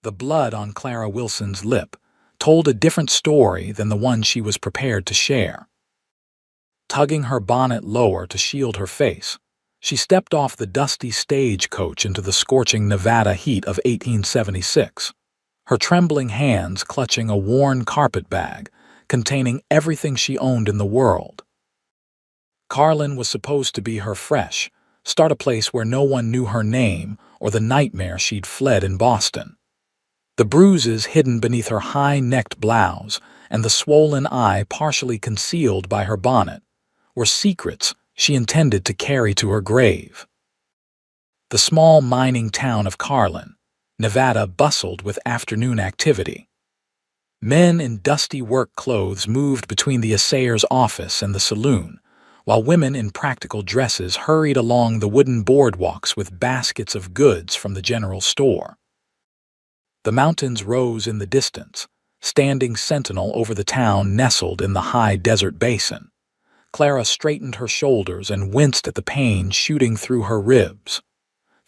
The blood on Clara Wilson's lip told a different story than the one she was prepared to share. Tugging her bonnet lower to shield her face, she stepped off the dusty stagecoach into the scorching Nevada heat of 1876, her trembling hands clutching a worn carpet bag containing everything she owned in the world. Carlin was supposed to be her fresh, start a place where no one knew her name or the nightmare she'd fled in Boston. The bruises hidden beneath her high-necked blouse and the swollen eye partially concealed by her bonnet were secrets she intended to carry to her grave. The small mining town of Carlin, Nevada, bustled with afternoon activity. Men in dusty work clothes moved between the assayer's office and the saloon, while women in practical dresses hurried along the wooden boardwalks with baskets of goods from the general store. The mountains rose in the distance, standing sentinel over the town nestled in the high desert basin. Clara straightened her shoulders and winced at the pain shooting through her ribs.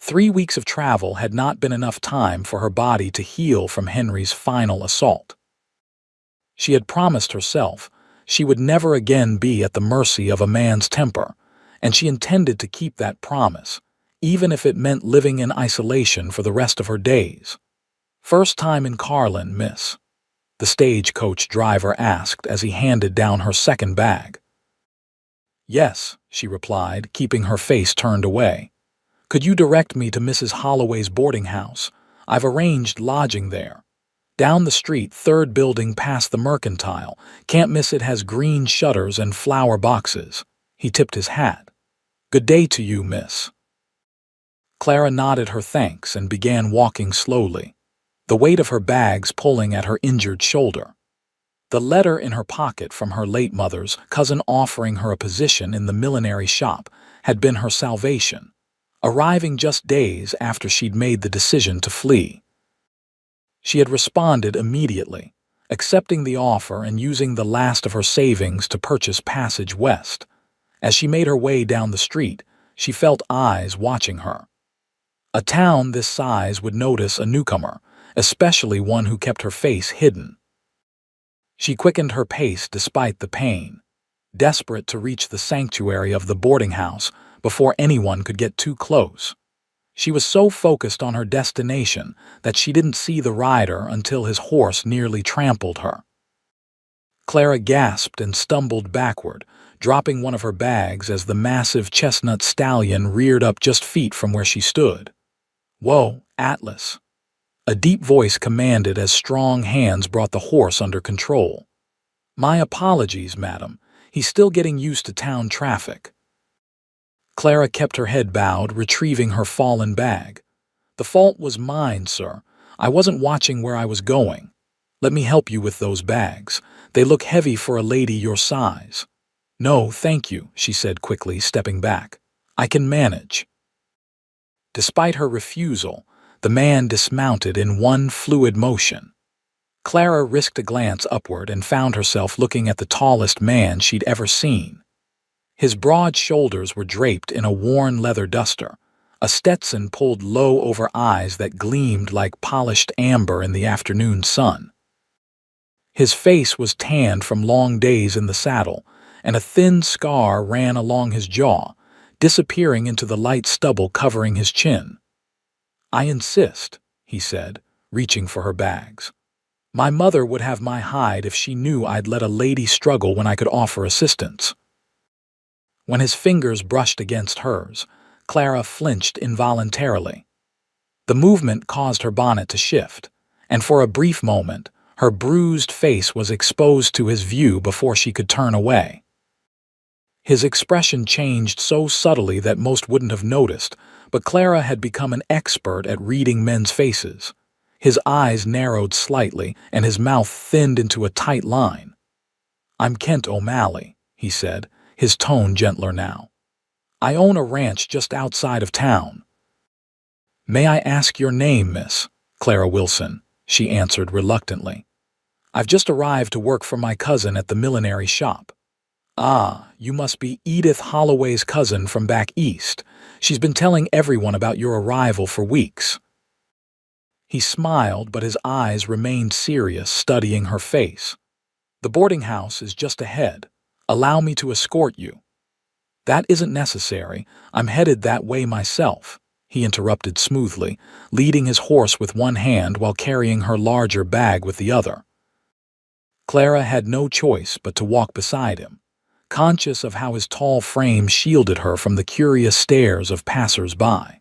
3 weeks of travel had not been enough time for her body to heal from Henry's final assault. She had promised herself she would never again be at the mercy of a man's temper, and she intended to keep that promise, even if it meant living in isolation for the rest of her days. "First time in Carlin, miss?" the stagecoach driver asked as he handed down her second bag. "Yes," she replied, keeping her face turned away. "Could you direct me to Mrs. Holloway's boarding house? I've arranged lodging there. Down the street, third building past the Mercantile. Can't miss it, has green shutters and flower boxes." He tipped his hat. "Good day to you, miss." Clara nodded her thanks and began walking slowly, the weight of her bags pulling at her injured shoulder. The letter in her pocket from her late mother's cousin offering her a position in the millinery shop had been her salvation, arriving just days after she'd made the decision to flee. She had responded immediately, accepting the offer and using the last of her savings to purchase passage west. As she made her way down the street, she felt eyes watching her. A town this size would notice a newcomer, especially one who kept her face hidden. She quickened her pace despite the pain, desperate to reach the sanctuary of the boarding house before anyone could get too close. She was so focused on her destination that she didn't see the rider until his horse nearly trampled her. Clara gasped and stumbled backward, dropping one of her bags as the massive chestnut stallion reared up just feet from where she stood. "Whoa, Atlas!" a deep voice commanded as strong hands brought the horse under control. "My apologies, madam. He's still getting used to town traffic." Clara kept her head bowed, retrieving her fallen bag. "The fault was mine, sir. I wasn't watching where I was going. Let me help you with those bags. They look heavy for a lady your size." "No, thank you," she said quickly, stepping back. "I can manage." Despite her refusal, the man dismounted in one fluid motion. Clara risked a glance upward and found herself looking at the tallest man she'd ever seen. His broad shoulders were draped in a worn leather duster, a Stetson pulled low over eyes that gleamed like polished amber in the afternoon sun. His face was tanned from long days in the saddle, and a thin scar ran along his jaw, disappearing into the light stubble covering his chin. "I insist," he said, reaching for her bags. "My mother would have my hide if she knew I'd let a lady struggle when I could offer assistance." When his fingers brushed against hers, Clara flinched involuntarily. The movement caused her bonnet to shift, and for a brief moment, her bruised face was exposed to his view before she could turn away. His expression changed so subtly that most wouldn't have noticed, but Clara had become an expert at reading men's faces. His eyes narrowed slightly, and his mouth thinned into a tight line. "I'm Kent O'Malley," he said, his tone gentler now. "I own a ranch just outside of town." "May I ask your name, miss?" "Clara Wilson," she answered reluctantly. "I've just arrived to work for my cousin at the millinery shop." "Ah, you must be Edith Holloway's cousin from back east. She's been telling everyone about your arrival for weeks." He smiled, but his eyes remained serious, studying her face. "The boarding house is just ahead. Allow me to escort you." "That isn't necessary. I'm headed that way myself," he interrupted smoothly, leading his horse with one hand while carrying her larger bag with the other. Clara had no choice but to walk beside him, conscious of how his tall frame shielded her from the curious stares of passers-by.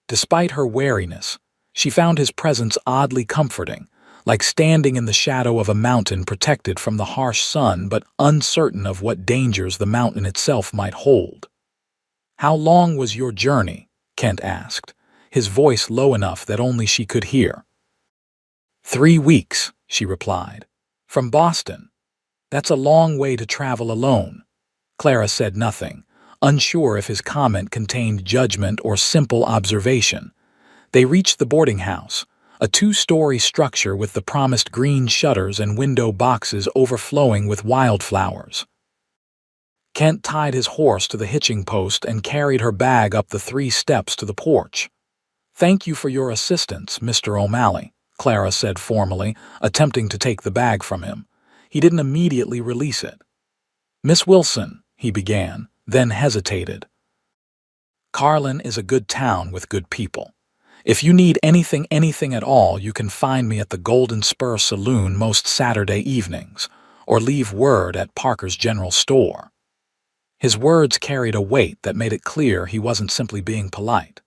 Despite her wariness, she found his presence oddly comforting, like standing in the shadow of a mountain protected from the harsh sun but uncertain of what dangers the mountain itself might hold. "How long was your journey?" Kent asked, his voice low enough that only she could hear. "3 weeks," she replied. "From Boston. That's a long way to travel alone." Clara said nothing, unsure if his comment contained judgment or simple observation. They reached the boarding house, a 2-story structure with the promised green shutters and window boxes overflowing with wildflowers. Kent tied his horse to the hitching post and carried her bag up the 3 steps to the porch. "Thank you for your assistance, Mr. O'Malley," Clara said formally, attempting to take the bag from him. He didn't immediately release it. "Miss Wilson," he began, then hesitated. "Carlin is a good town with good people. If you need anything at all, you can find me at the Golden Spur Saloon most Saturday evenings, or leave word at Parker's General Store." His words carried a weight that made it clear he wasn't simply being polite.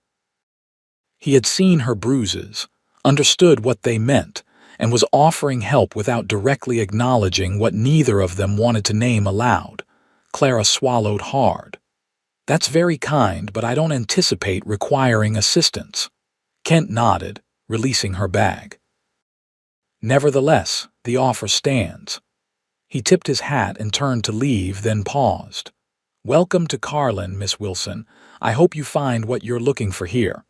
He had seen her bruises, understood what they meant, and was offering help without directly acknowledging what neither of them wanted to name aloud. Clara swallowed hard. "That's very kind, but I don't anticipate requiring assistance." Kent nodded, releasing her bag. "Nevertheless, the offer stands." He tipped his hat and turned to leave, then paused. "Welcome to Carlin, Miss Wilson. I hope you find what you're looking for here."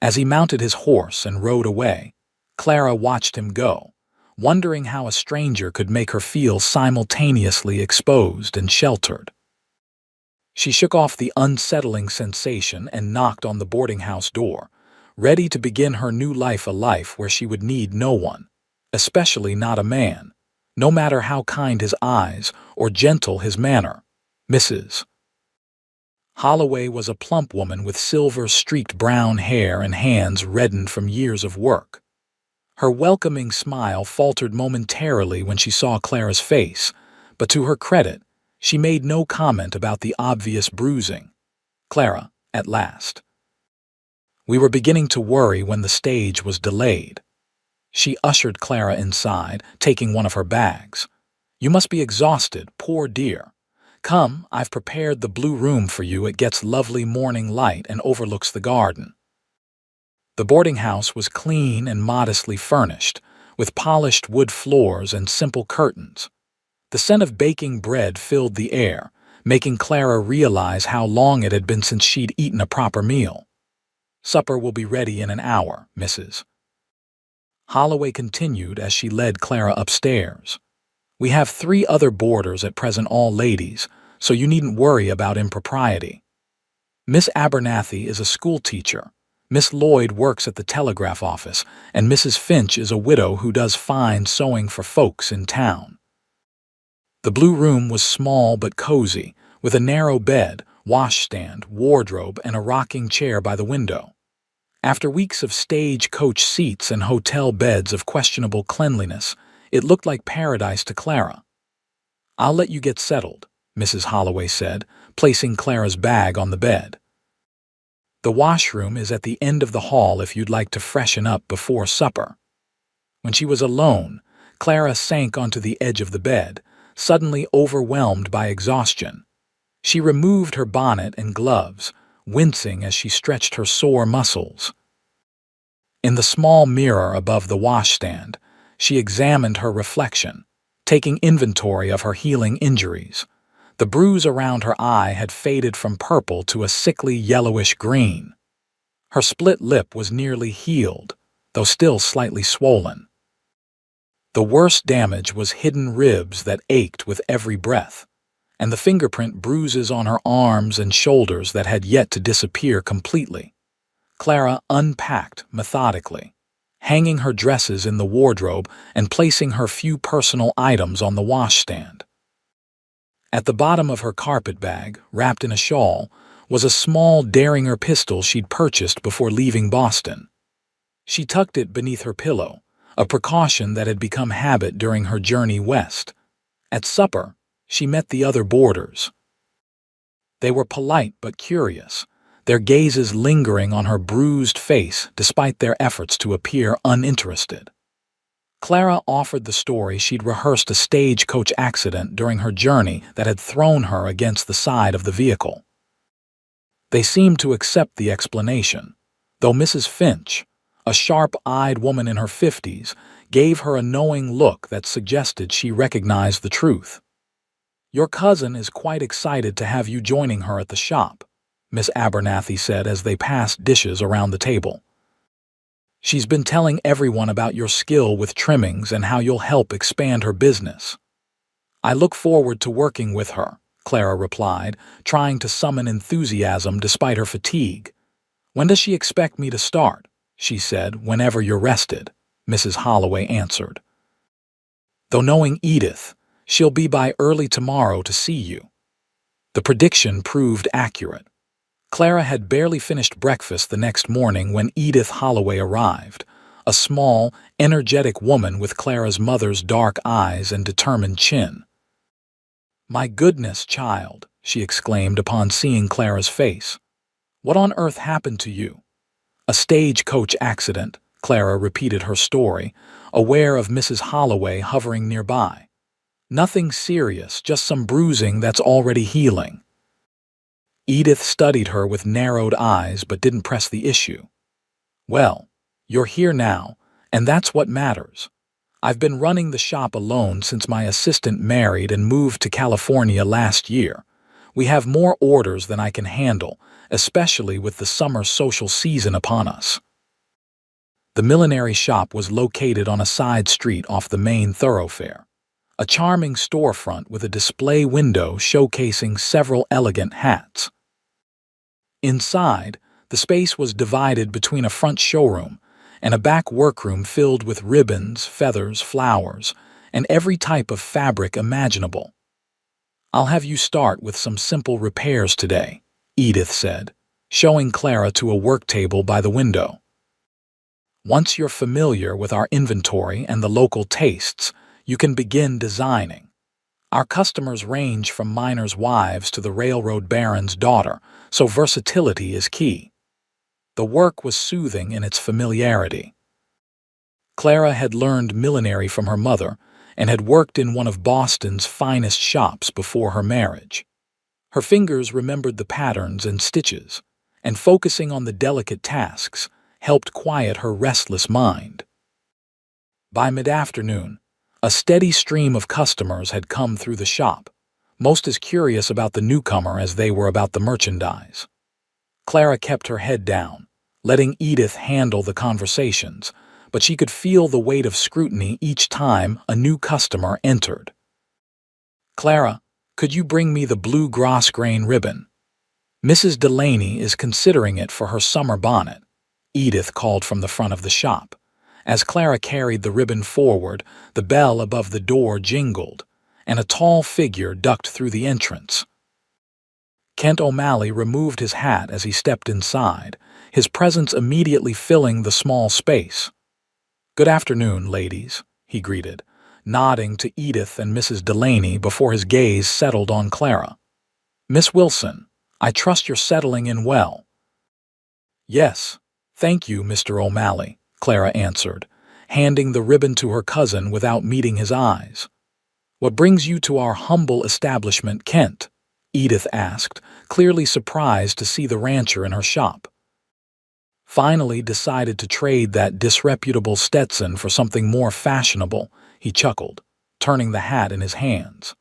As he mounted his horse and rode away, Clara watched him go, wondering how a stranger could make her feel simultaneously exposed and sheltered. She shook off the unsettling sensation and knocked on the boarding house door, ready to begin her new life, a life where she would need no one, especially not a man, no matter how kind his eyes or gentle his manner. Mrs. Holloway was a plump woman with silver-streaked brown hair and hands reddened from years of work. Her welcoming smile faltered momentarily when she saw Clara's face, but to her credit, she made no comment about the obvious bruising. "Clara, at last." We were beginning to worry when the stage was delayed. She ushered Clara inside, taking one of her bags. "You must be exhausted, poor dear. Come, I've prepared the blue room for you. It gets lovely morning light and overlooks the garden." The boarding house was clean and modestly furnished, with polished wood floors and simple curtains. The scent of baking bread filled the air, making Clara realize how long it had been since she'd eaten a proper meal. "Supper will be ready in an hour, Mrs. Holloway continued as she led Clara upstairs. "We have 3 other boarders at present, all ladies, so you needn't worry about impropriety. Miss Abernathy is a school teacher, Miss Lloyd works at the telegraph office, and Mrs. Finch is a widow who does fine sewing for folks in town." The blue room was small but cozy, with a narrow bed, washstand, wardrobe, and a rocking chair by the window. After weeks of stage-coach seats and hotel beds of questionable cleanliness, it looked like paradise to Clara. "I'll let you get settled," Mrs. Holloway said, placing Clara's bag on the bed. "The washroom is at the end of the hall if you'd like to freshen up before supper." When she was alone, Clara sank onto the edge of the bed, suddenly overwhelmed by exhaustion. She removed her bonnet and gloves, wincing as she stretched her sore muscles. In the small mirror above the washstand, she examined her reflection, taking inventory of her healing injuries. The bruise around her eye had faded from purple to a sickly yellowish green. Her split lip was nearly healed, though still slightly swollen. The worst damage was hidden ribs that ached with every breath, and the fingerprint bruises on her arms and shoulders that had yet to disappear completely. Clara unpacked methodically, hanging her dresses in the wardrobe and placing her few personal items on the washstand. At the bottom of her carpet bag, wrapped in a shawl, was a small Derringer pistol she'd purchased before leaving Boston. She tucked it beneath her pillow, a precaution that had become habit during her journey west. At supper, she met the other boarders. They were polite but curious, their gazes lingering on her bruised face despite their efforts to appear uninterested. Clara offered the story she'd rehearsed a stagecoach accident during her journey that had thrown her against the side of the vehicle. They seemed to accept the explanation, though Mrs. Finch, a sharp-eyed woman in her 50s, gave her a knowing look that suggested she recognized the truth. "Your cousin is quite excited to have you joining her at the shop," Miss Abernathy said as they passed dishes around the table. "She's been telling everyone about your skill with trimmings and how you'll help expand her business." "I look forward to working with her," Clara replied, trying to summon enthusiasm despite her fatigue. "When does she expect me to start?" she said. "Whenever you're rested," Mrs. Holloway answered. "Though knowing Edith, she'll be by early tomorrow to see you." The prediction proved accurate. Clara had barely finished breakfast the next morning when Edith Holloway arrived, a small, energetic woman with Clara's mother's dark eyes and determined chin. "My goodness, child," she exclaimed upon seeing Clara's face. "What on earth happened to you?" "A stagecoach accident," Clara repeated her story, aware of Mrs. Holloway hovering nearby. "Nothing serious, just some bruising that's already healing." Edith studied her with narrowed eyes but didn't press the issue. "Well, you're here now, and that's what matters. I've been running the shop alone since my assistant married and moved to California last year. We have more orders than I can handle, especially with the summer social season upon us." The millinery shop was located on a side street off the main thoroughfare, a charming storefront with a display window showcasing several elegant hats. Inside, the space was divided between a front showroom and a back workroom filled with ribbons, feathers, flowers, and every type of fabric imaginable. "I'll have you start with some simple repairs today," Edith said, showing Clara to a work table by the window. "Once you're familiar with our inventory and the local tastes, you can begin designing. Our customers range from miners' wives to the railroad baron's daughter, so versatility is key." The work was soothing in its familiarity. Clara had learned millinery from her mother and had worked in one of Boston's finest shops before her marriage. Her fingers remembered the patterns and stitches, and focusing on the delicate tasks helped quiet her restless mind. By mid-afternoon, a steady stream of customers had come through the shop, most as curious about the newcomer as they were about the merchandise. Clara kept her head down, letting Edith handle the conversations, but she could feel the weight of scrutiny each time a new customer entered. "Clara, could you bring me the blue grosgrain ribbon? Mrs. Delaney is considering it for her summer bonnet," Edith called from the front of the shop. As Clara carried the ribbon forward, the bell above the door jingled, and a tall figure ducked through the entrance. Kent O'Malley removed his hat as he stepped inside, his presence immediately filling the small space. "Good afternoon, ladies," he greeted, nodding to Edith and Mrs. Delaney before his gaze settled on Clara. "Miss Wilson, I trust you're settling in well." "Yes, thank you, Mr. O'Malley," Clara answered, handing the ribbon to her cousin without meeting his eyes. "What brings you to our humble establishment, Kent?" Edith asked, clearly surprised to see the rancher in her shop. "Finally decided to trade that disreputable Stetson for something more fashionable," he chuckled, turning the hat in his hands.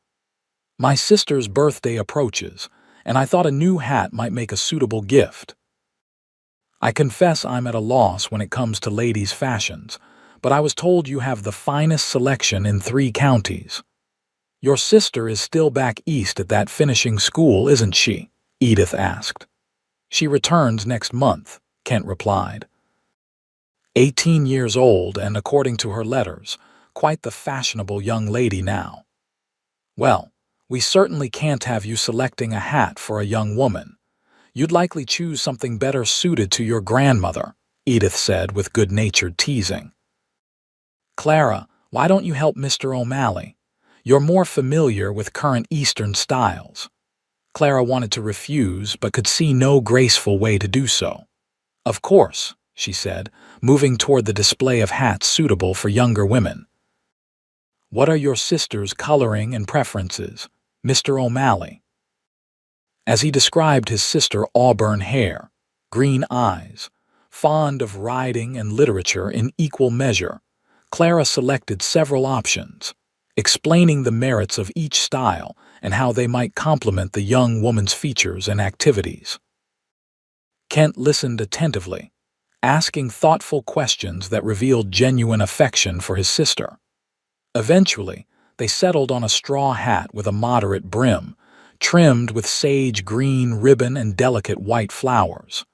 "My sister's birthday approaches, and I thought a new hat might make a suitable gift. I confess I'm at a loss when it comes to ladies' fashions, but I was told you have the finest selection in 3 counties. Your sister is still back east at that finishing school, isn't she?" Edith asked. "She returns next month," Kent replied. 18 years old and, according to her letters, quite the fashionable young lady now. Well, we certainly can't have you selecting a hat for a young woman. You'd likely choose something better suited to your grandmother, Edith said with good-natured teasing. Clara, why don't you help Mr. O'Malley? You're more familiar with current Eastern styles. Clara wanted to refuse, but could see no graceful way to do so. Of course, she said, moving toward the display of hats suitable for younger women. What are your sister's coloring and preferences, Mr. O'Malley? As he described his sister, auburn hair, green eyes, fond of riding and literature in equal measure, Clara selected several options, explaining the merits of each style and how they might complement the young woman's features and activities. Kent listened attentively, asking thoughtful questions that revealed genuine affection for his sister. Eventually, they settled on a straw hat with a moderate brim, trimmed with sage green ribbon and delicate white flowers.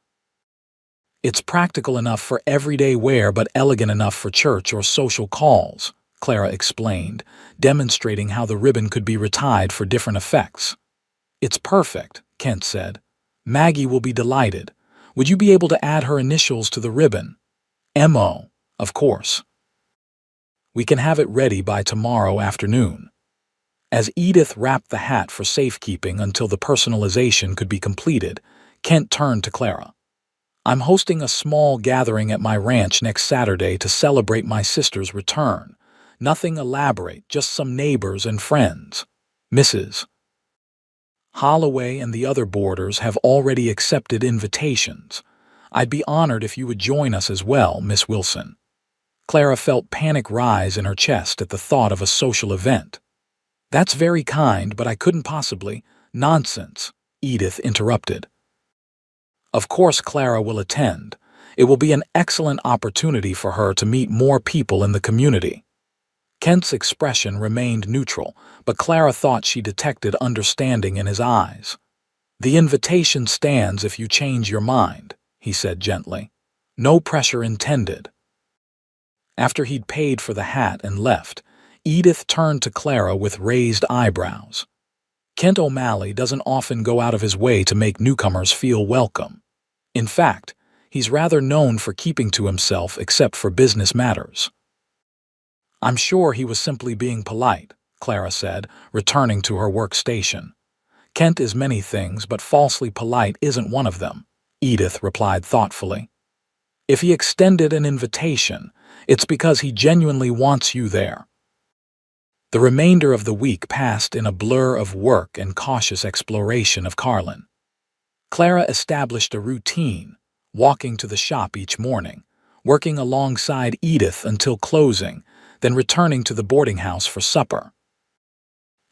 It's practical enough for everyday wear but elegant enough for church or social calls, Clara explained, demonstrating how the ribbon could be retied for different effects. It's perfect, Kent said. Maggie will be delighted. Would you be able to add her initials to the ribbon? M.O., of course. We can have it ready by tomorrow afternoon. As Edith wrapped the hat for safekeeping until the personalization could be completed, Kent turned to Clara. I'm hosting a small gathering at my ranch next Saturday to celebrate my sister's return. Nothing elaborate, just some neighbors and friends. Mrs. Holloway and the other boarders have already accepted invitations. I'd be honored if you would join us as well, Miss Wilson. Clara felt panic rise in her chest at the thought of a social event. That's very kind, but I couldn't possibly. Nonsense, Edith interrupted. Of course Clara will attend. It will be an excellent opportunity for her to meet more people in the community. Kent's expression remained neutral, but Clara thought she detected understanding in his eyes. The invitation stands if you change your mind, he said gently. No pressure intended. After he'd paid for the hat and left, Edith turned to Clara with raised eyebrows. Kent O'Malley doesn't often go out of his way to make newcomers feel welcome. In fact, he's rather known for keeping to himself except for business matters. I'm sure he was simply being polite, Clara said, returning to her workstation. Kent is many things, but falsely polite isn't one of them, Edith replied thoughtfully. If he extended an invitation, it's because he genuinely wants you there. The remainder of the week passed in a blur of work and cautious exploration of Carlin. Clara established a routine, walking to the shop each morning, working alongside Edith until closing, then returning to the boarding house for supper.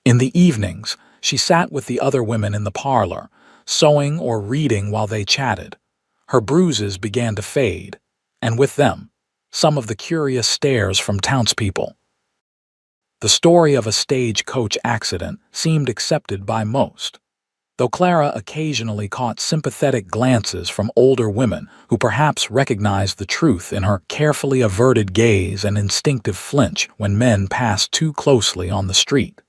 In the evenings, she sat with the other women in the parlor, sewing or reading while they chatted. Her bruises began to fade, and with them, some of the curious stares from townspeople. The story of a stagecoach accident seemed accepted by most, though Clara occasionally caught sympathetic glances from older women who perhaps recognized the truth in her carefully averted gaze and instinctive flinch when men passed too closely on the street.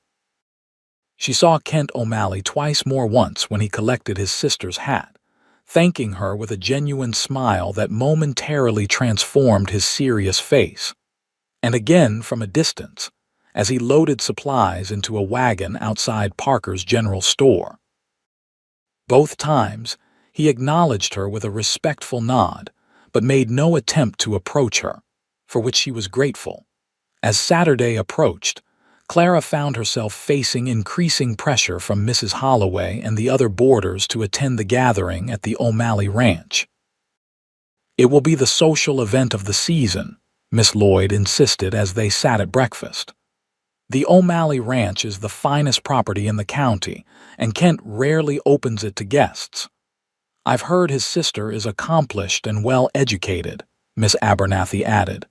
She saw Kent O'Malley twice more, once when he collected his sister's hat, thanking her with a genuine smile that momentarily transformed his serious face, and again from a distance, as he loaded supplies into a wagon outside Parker's general store. Both times, he acknowledged her with a respectful nod, but made no attempt to approach her, for which she was grateful. As Saturday approached, Clara found herself facing increasing pressure from Mrs. Holloway and the other boarders to attend the gathering at the O'Malley Ranch. It will be the social event of the season, Miss Lloyd insisted as they sat at breakfast. The O'Malley Ranch is the finest property in the county, and Kent rarely opens it to guests. I've heard his sister is accomplished and well-educated, Miss Abernathy added.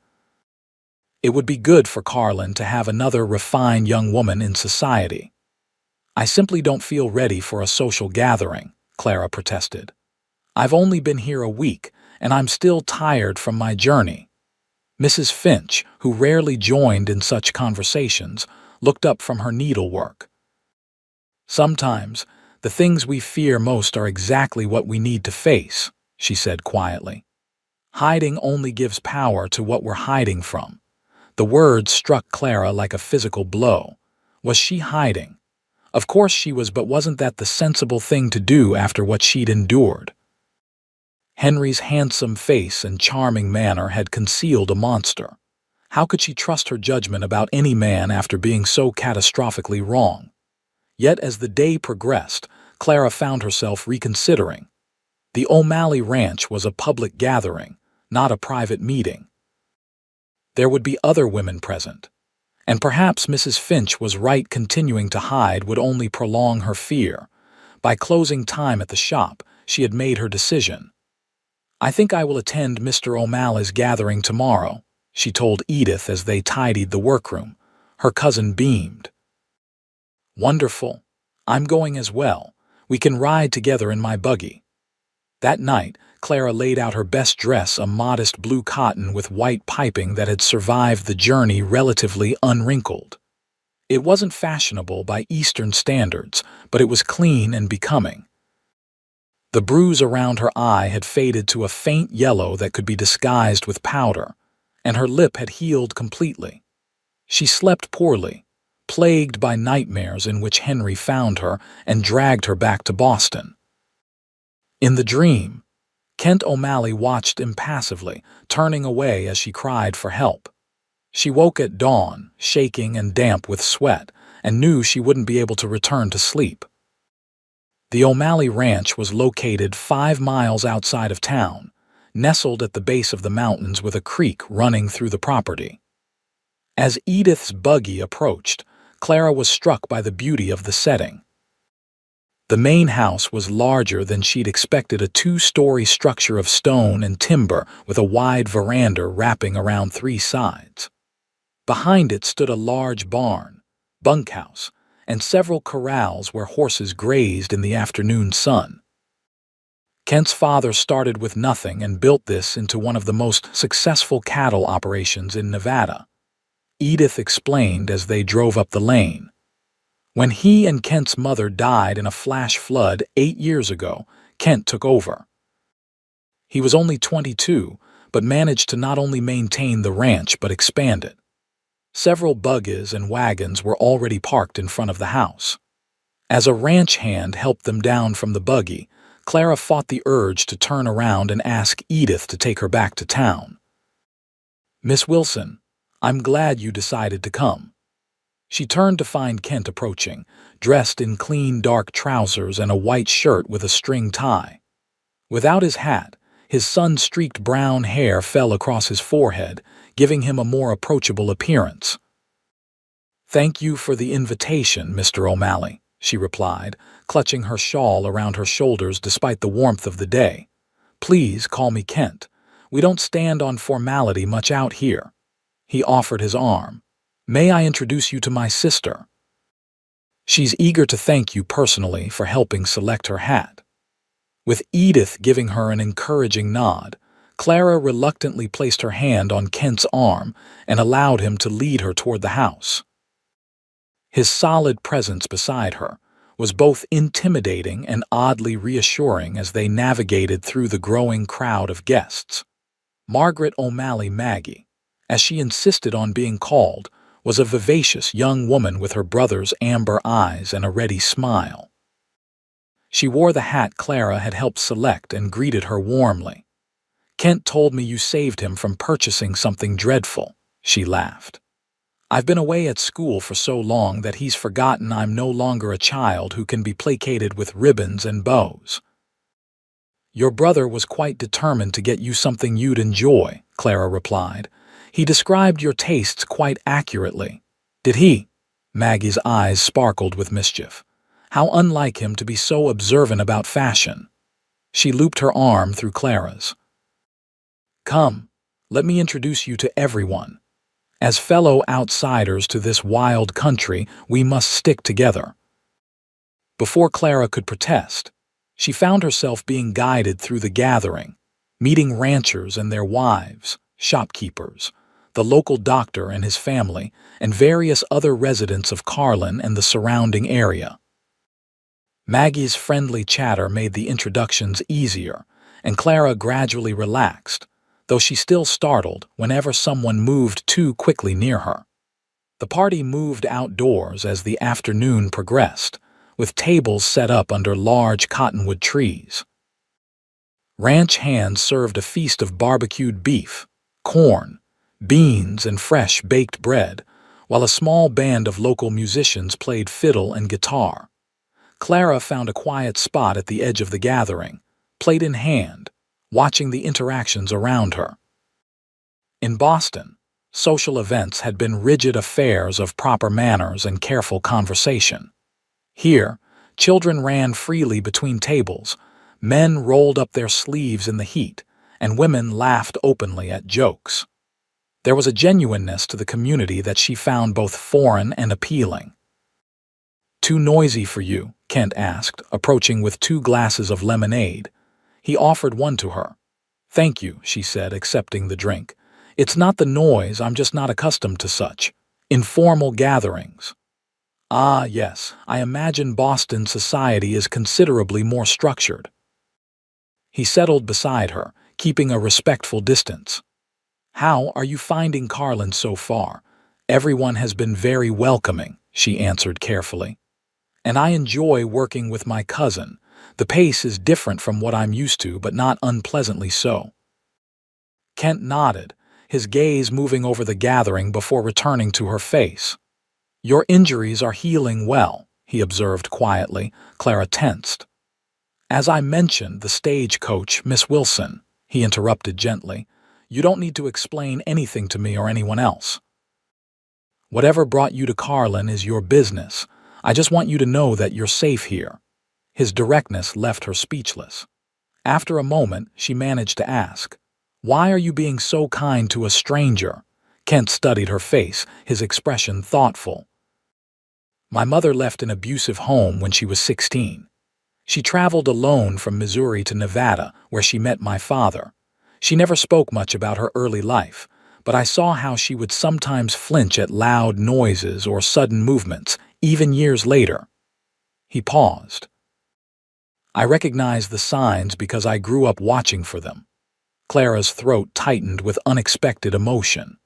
It would be good for Carlin to have another refined young woman in society. I simply don't feel ready for a social gathering, Clara protested. I've only been here a week, and I'm still tired from my journey." Mrs. Finch, who rarely joined in such conversations, looked up from her needlework. "Sometimes, the things we fear most are exactly what we need to face," she said quietly. "Hiding only gives power to what we're hiding from." The words struck Clara like a physical blow. Was she hiding? Of course she was, but wasn't that the sensible thing to do after what she'd endured? Henry's handsome face and charming manner had concealed a monster. How could she trust her judgment about any man after being so catastrophically wrong? Yet as the day progressed, Clara found herself reconsidering. The O'Malley Ranch was a public gathering, not a private meeting. There would be other women present, and perhaps Mrs. Finch was right. Continuing to hide would only prolong her fear. By closing time at the shop, she had made her decision. "I think I will attend Mr. O'Malley's gathering tomorrow," she told Edith as they tidied the workroom. Her cousin beamed. "Wonderful. I'm going as well. We can ride together in my buggy." That night, Clara laid out her best dress, a modest blue cotton with white piping that had survived the journey relatively unwrinkled. It wasn't fashionable by Eastern standards, but it was clean and becoming. The bruise around her eye had faded to a faint yellow that could be disguised with powder, and her lip had healed completely. She slept poorly, plagued by nightmares in which Henry found her and dragged her back to Boston. In the dream, Kent O'Malley watched impassively, turning away as she cried for help. She woke at dawn, shaking and damp with sweat, and knew she wouldn't be able to return to sleep. The O'Malley Ranch was located 5 miles outside of town, nestled at the base of the mountains with a creek running through the property. As Edith's buggy approached, Clara was struck by the beauty of the setting. The main house was larger than she'd expected, a 2-story structure of stone and timber with a wide veranda wrapping around 3 sides. Behind it stood a large barn, bunkhouse, and several corrals where horses grazed in the afternoon sun. Kent's father started with nothing and built this into one of the most successful cattle operations in Nevada, Edith explained as they drove up the lane. When he and Kent's mother died in a flash flood 8 years ago, Kent took over. He was only 22, but managed to not only maintain the ranch but expand it. Several buggies and wagons were already parked in front of the house. As a ranch hand helped them down from the buggy, Clara fought the urge to turn around and ask Edith to take her back to town. "Miss Wilson, I'm glad you decided to come." She turned to find Kent approaching, dressed in clean dark trousers and a white shirt with a string tie. Without his hat, his sun-streaked brown hair fell across his forehead, giving him a more approachable appearance. "Thank you for the invitation, Mr. O'Malley," she replied, clutching her shawl around her shoulders despite the warmth of the day. "Please call me Kent. We don't stand on formality much out here." He offered his arm. "May I introduce you to my sister? She's eager to thank you personally for helping select her hat." With Edith giving her an encouraging nod, Clara reluctantly placed her hand on Kent's arm and allowed him to lead her toward the house. His solid presence beside her was both intimidating and oddly reassuring as they navigated through the growing crowd of guests. Margaret O'Malley Maggie, as she insisted on being called, was a vivacious young woman with her brother's amber eyes and a ready smile. She wore the hat Clara had helped select and greeted her warmly. "Kent told me you saved him from purchasing something dreadful," she laughed. "I've been away at school for so long that he's forgotten I'm no longer a child who can be placated with ribbons and bows." "Your brother was quite determined to get you something you'd enjoy," Clara replied. "He described your tastes quite accurately." "Did he?" Maggie's eyes sparkled with mischief. How unlike him to be so observant about fashion. She looped her arm through Clara's. "Come, let me introduce you to everyone. As fellow outsiders to this wild country, we must stick together." Before Clara could protest, she found herself being guided through the gathering, meeting ranchers and their wives, shopkeepers, the local doctor and his family, and various other residents of Carlin and the surrounding area. Maggie's friendly chatter made the introductions easier, and Clara gradually relaxed, though she still startled whenever someone moved too quickly near her. The party moved outdoors as the afternoon progressed, with tables set up under large cottonwood trees. Ranch hands served a feast of barbecued beef, corn, beans, and fresh baked bread, while a small band of local musicians played fiddle and guitar. Clara found a quiet spot at the edge of the gathering, plate in hand, watching the interactions around her. In Boston, social events had been rigid affairs of proper manners and careful conversation. Here, children ran freely between tables, men rolled up their sleeves in the heat, and women laughed openly at jokes. There was a genuineness to the community that she found both foreign and appealing. "Too noisy for you?" Kent asked, approaching with 2 glasses of lemonade. He offered one to her. "Thank you," she said, accepting the drink. "It's not the noise, I'm just not accustomed to such informal gatherings." "Ah, yes, I imagine Boston society is considerably more structured." He settled beside her, keeping a respectful distance. "How are you finding Carlin so far?" "Everyone has been very welcoming," she answered carefully. "And I enjoy working with my cousin. The pace is different from what I'm used to, but not unpleasantly so." Kent nodded, his gaze moving over the gathering before returning to her face. "Your injuries are healing well," he observed quietly. Clara tensed. "As I mentioned, the stagecoach, Miss Wilson," he interrupted gently. "You don't need to explain anything to me or anyone else. Whatever brought you to Carlin is your business. I just want you to know that you're safe here." His directness left her speechless. After a moment, she managed to ask, "Why are you being so kind to a stranger?" Kent studied her face, his expression thoughtful. "My mother left an abusive home when she was 16. She traveled alone from Missouri to Nevada, where she met my father. She never spoke much about her early life, but I saw how she would sometimes flinch at loud noises or sudden movements, even years later." He paused. "I recognize the signs because I grew up watching for them." Clara's throat tightened with unexpected emotion.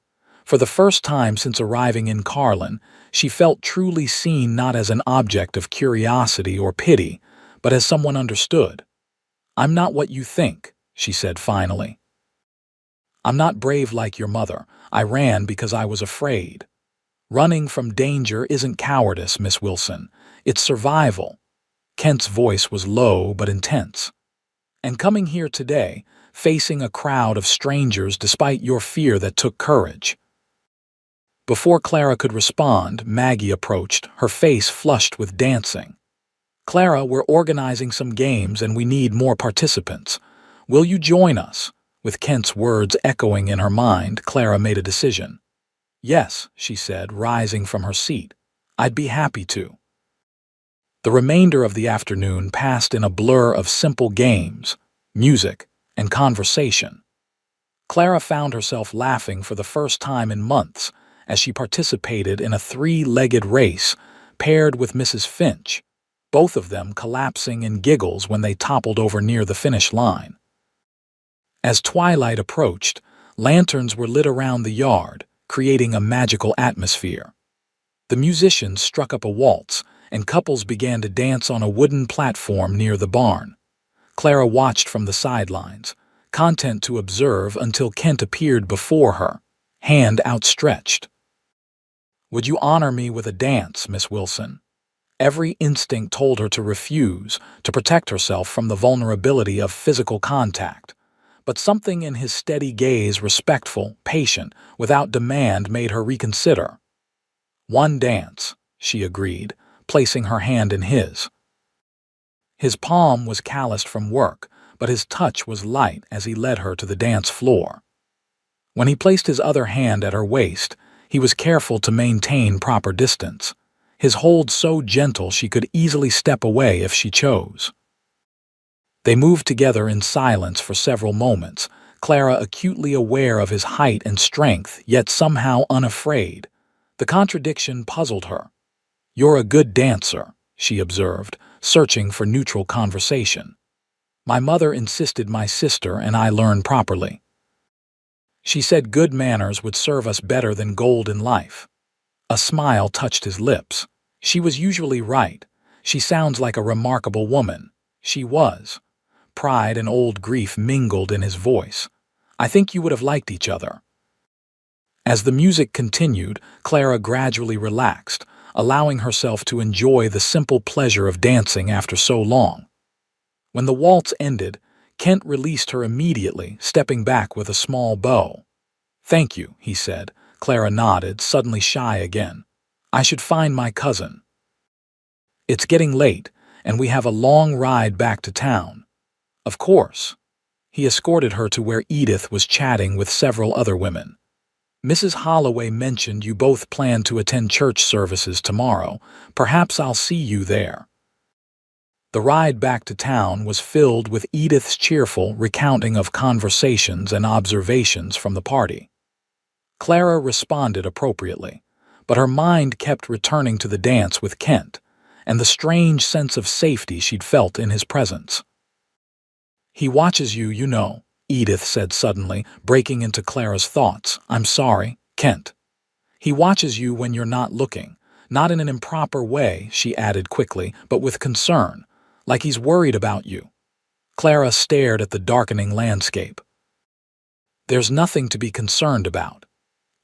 For the first time since arriving in Carlin, she felt truly seen not as an object of curiosity or pity, but as someone understood. "I'm not what you think," she said finally. "I'm not brave like your mother. I ran because I was afraid." "Running from danger isn't cowardice, Miss Wilson. It's survival." Kent's voice was low but intense. "And coming here today, facing a crowd of strangers despite your fear that took courage." Before Clara could respond, Maggie approached, her face flushed with dancing. "Clara, we're organizing some games and we need more participants. Will you join us?" With Kent's words echoing in her mind, Clara made a decision. "Yes," she said, rising from her seat. "I'd be happy to." The remainder of the afternoon passed in a blur of simple games, music, and conversation. Clara found herself laughing for the first time in months as she participated in a 3-legged race paired with Mrs. Finch, both of them collapsing in giggles when they toppled over near the finish line. As twilight approached, lanterns were lit around the yard, creating a magical atmosphere. The musicians struck up a waltz, and couples began to dance on a wooden platform near the barn. Clara watched from the sidelines, content to observe until Kent appeared before her, hand outstretched. "Would you honor me with a dance, Miss Wilson?" Every instinct told her to refuse, to protect herself from the vulnerability of physical contact. But something in his steady gaze, respectful, patient, without demand, made her reconsider. "One dance," she agreed, placing her hand in his. His palm was calloused from work, but his touch was light as he led her to the dance floor. When he placed his other hand at her waist, he was careful to maintain proper distance, his hold so gentle she could easily step away if she chose. They moved together in silence for several moments, Clara acutely aware of his height and strength, yet somehow unafraid. The contradiction puzzled her. "You're a good dancer," she observed, searching for neutral conversation. "My mother insisted my sister and I learn properly. She said good manners would serve us better than gold in life." A smile touched his lips. She was usually right. She sounds like a remarkable woman. She was. Pride and old grief mingled in his voice. "I think you would have liked each other." As the music continued, Clara gradually relaxed, allowing herself to enjoy the simple pleasure of dancing after so long. When the waltz ended, Kent released her immediately, stepping back with a small bow. "Thank you," he said. Clara nodded, suddenly shy again. "I should find my cousin. It's getting late, and we have a long ride back to town." "Of course." He escorted her to where Edith was chatting with several other women. "Mrs. Holloway mentioned you both plan to attend church services tomorrow. Perhaps I'll see you there." The ride back to town was filled with Edith's cheerful recounting of conversations and observations from the party. Clara responded appropriately, but her mind kept returning to the dance with Kent and the strange sense of safety she'd felt in his presence. "He watches you, you know," Edith said suddenly, breaking into Clara's thoughts. "I'm sorry, Kent. He watches you when you're not looking, not in an improper way," she added quickly, but with concern, "like he's worried about you." Clara stared at the darkening landscape. "There's nothing to be concerned about."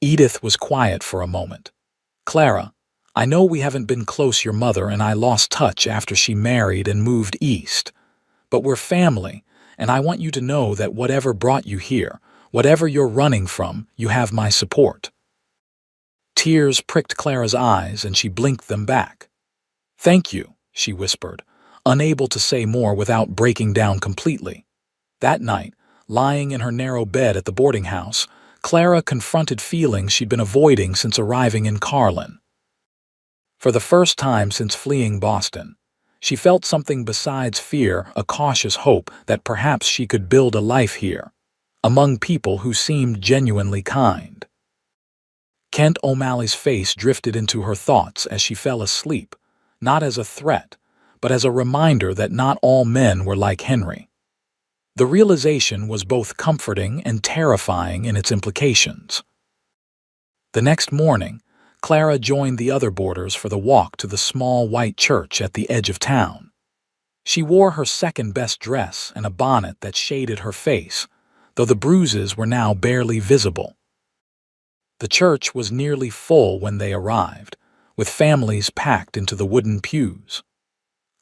Edith was quiet for a moment. "Clara, I know we haven't been close. Your mother and I lost touch after she married and moved east. But we're family, and I want you to know that whatever brought you here, whatever you're running from, you have my support." Tears pricked Clara's eyes, and she blinked them back. "Thank you," she whispered, unable to say more without breaking down completely. That night, lying in her narrow bed at the boarding house, Clara confronted feelings she'd been avoiding since arriving in Carlin. For the first time since fleeing Boston, she felt something besides fear, a cautious hope that perhaps she could build a life here, among people who seemed genuinely kind. Kent O'Malley's face drifted into her thoughts as she fell asleep, not as a threat, but as a reminder that not all men were like Henry. The realization was both comforting and terrifying in its implications. The next morning, Clara joined the other boarders for the walk to the small white church at the edge of town. She wore her second-best dress and a bonnet that shaded her face, though the bruises were now barely visible. The church was nearly full when they arrived, with families packed into the wooden pews.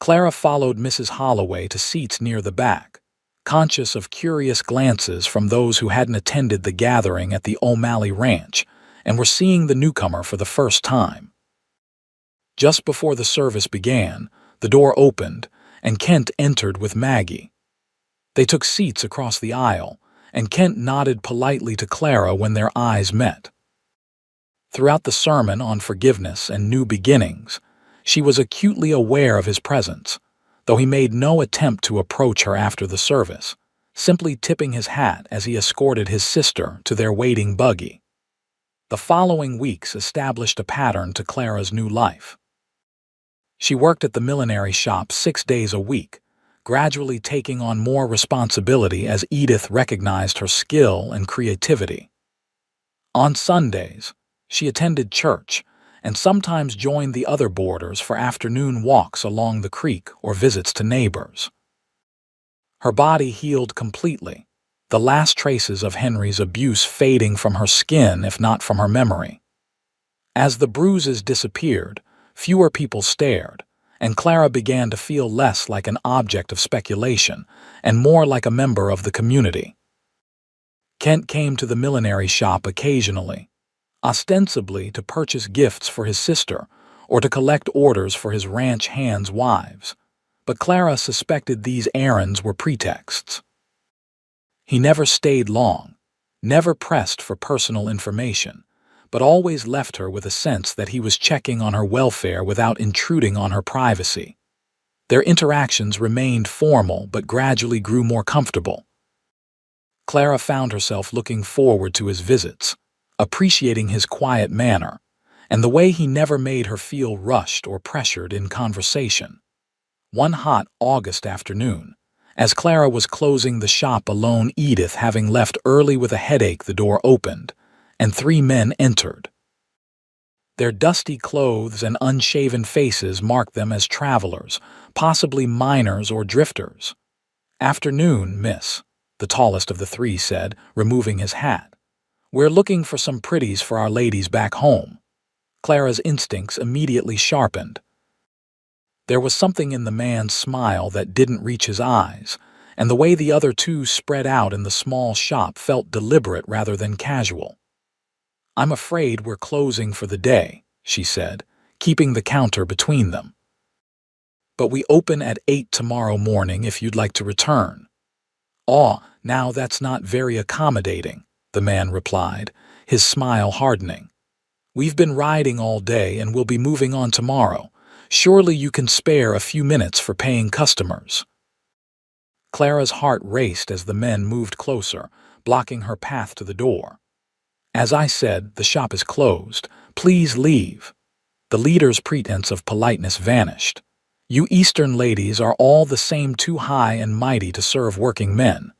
Clara followed Mrs. Holloway to seats near the back, conscious of curious glances from those who hadn't attended the gathering at the O'Malley Ranch and were seeing the newcomer for the first time. Just before the service began, the door opened, and Kent entered with Maggie. They took seats across the aisle, and Kent nodded politely to Clara when their eyes met. Throughout the sermon on forgiveness and new beginnings, she was acutely aware of his presence, though he made no attempt to approach her after the service, simply tipping his hat as he escorted his sister to their waiting buggy. The following weeks established a pattern to Clara's new life. She worked at the millinery shop 6 days a week, gradually taking on more responsibility as Edith recognized her skill and creativity. On Sundays, she attended church and sometimes joined the other boarders for afternoon walks along the creek or visits to neighbors. Her body healed completely, the last traces of Henry's abuse fading from her skin if not from her memory. As the bruises disappeared, fewer people stared, and Clara began to feel less like an object of speculation and more like a member of the community. Kent came to the millinery shop occasionally, ostensibly to purchase gifts for his sister or to collect orders for his ranch hands' wives, but Clara suspected these errands were pretexts. He never stayed long, never pressed for personal information, but always left her with a sense that he was checking on her welfare without intruding on her privacy. Their interactions remained formal but gradually grew more comfortable. Clara found herself looking forward to his visits, appreciating his quiet manner, and the way he never made her feel rushed or pressured in conversation. One hot August afternoon, as Clara was closing the shop alone, Edith having left early with a headache, the door opened, and three men entered. Their dusty clothes and unshaven faces marked them as travelers, possibly miners or drifters. "Afternoon, miss," the tallest of the three said, removing his hat. "We're looking for some pretties for our ladies back home." Clara's instincts immediately sharpened. There was something in the man's smile that didn't reach his eyes, and the way the other two spread out in the small shop felt deliberate rather than casual. "I'm afraid we're closing for the day," she said, keeping the counter between them. "But we open at 8 tomorrow morning if you'd like to return." "Oh, now that's not very accommodating," the man replied, his smile hardening. "We've been riding all day and we'll be moving on tomorrow. Surely you can spare a few minutes for paying customers." Clara's heart raced as the men moved closer, blocking her path to the door. "As I said, the shop is closed. Please leave." The leader's pretense of politeness vanished. "You Eastern ladies are all the same, too high and mighty to serve working men."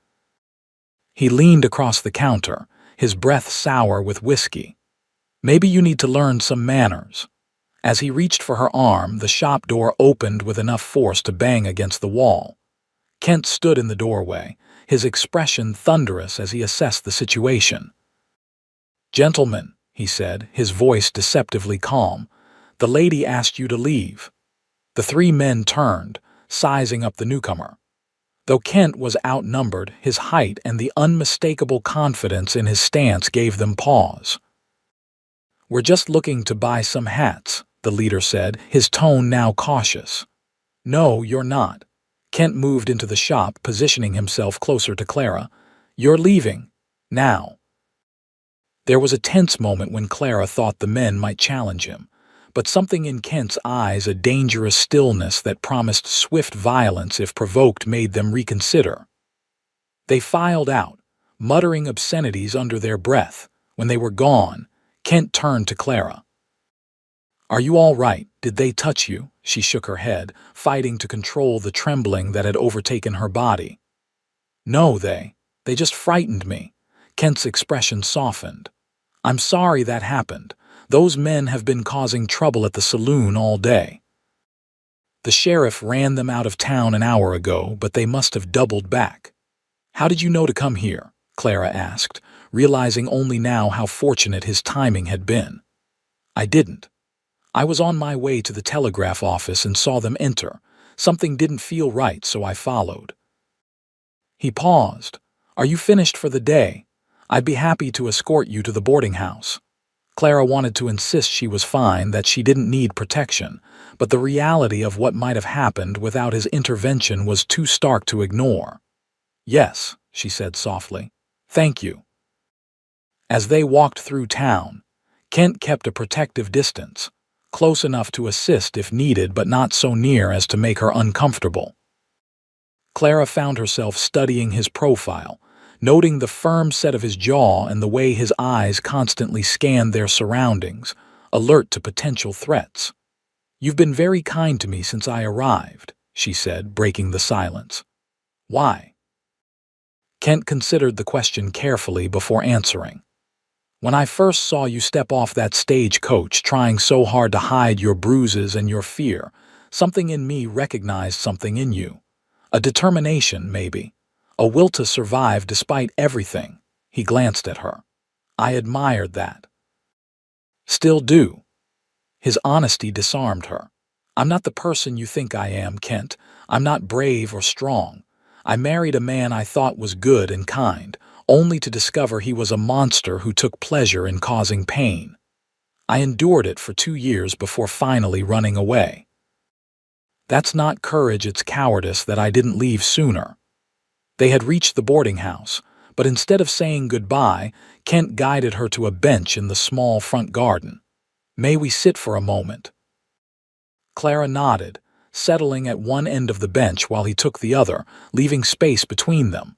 He leaned across the counter, his breath sour with whiskey. "Maybe you need to learn some manners." As he reached for her arm, the shop door opened with enough force to bang against the wall. Kent stood in the doorway, his expression thunderous as he assessed the situation. "Gentlemen," he said, his voice deceptively calm, "the lady asked you to leave." The three men turned, sizing up the newcomer. Though Kent was outnumbered, his height and the unmistakable confidence in his stance gave them pause. "We're just looking to buy some hats," the leader said, his tone now cautious. "No, you're not." Kent moved into the shop, positioning himself closer to Clara. "You're leaving. Now." There was a tense moment when Clara thought the men might challenge him, but something in Kent's eyes, a dangerous stillness that promised swift violence if provoked, made them reconsider. They filed out, muttering obscenities under their breath. When they were gone, Kent turned to Clara. "Are you all right? Did they touch you?" She shook her head, fighting to control the trembling that had overtaken her body. "No, they just frightened me." Kent's expression softened. "I'm sorry that happened. Those men have been causing trouble at the saloon all day. The sheriff ran them out of town an hour ago, but they must have doubled back." "How did you know to come here?" Clara asked, realizing only now how fortunate his timing had been. "I didn't. I was on my way to the telegraph office and saw them enter. Something didn't feel right, so I followed." He paused. "Are you finished for the day? I'd be happy to escort you to the boarding house." Clara wanted to insist she was fine, that she didn't need protection, but the reality of what might have happened without his intervention was too stark to ignore. "Yes," she said softly. "Thank you." As they walked through town, Kent kept a protective distance, close enough to assist if needed but not so near as to make her uncomfortable. Clara found herself studying his profile, noting the firm set of his jaw and the way his eyes constantly scanned their surroundings, alert to potential threats. "You've been very kind to me since I arrived," she said, breaking the silence. "Why?" Kent considered the question carefully before answering. "When I first saw you step off that stagecoach, trying so hard to hide your bruises and your fear, something in me recognized something in you. A determination, maybe. A will to survive despite everything." He glanced at her. "I admired that." "Still do." His honesty disarmed her. "I'm not the person you think I am, Kent. I'm not brave or strong. I married a man I thought was good and kind, only to discover he was a monster who took pleasure in causing pain. I endured it for 2 years before finally running away. That's not courage, it's cowardice that I didn't leave sooner." They had reached the boarding house, but instead of saying goodbye, Kent guided her to a bench in the small front garden. "May we sit for a moment?" Clara nodded, settling at one end of the bench while he took the other, leaving space between them.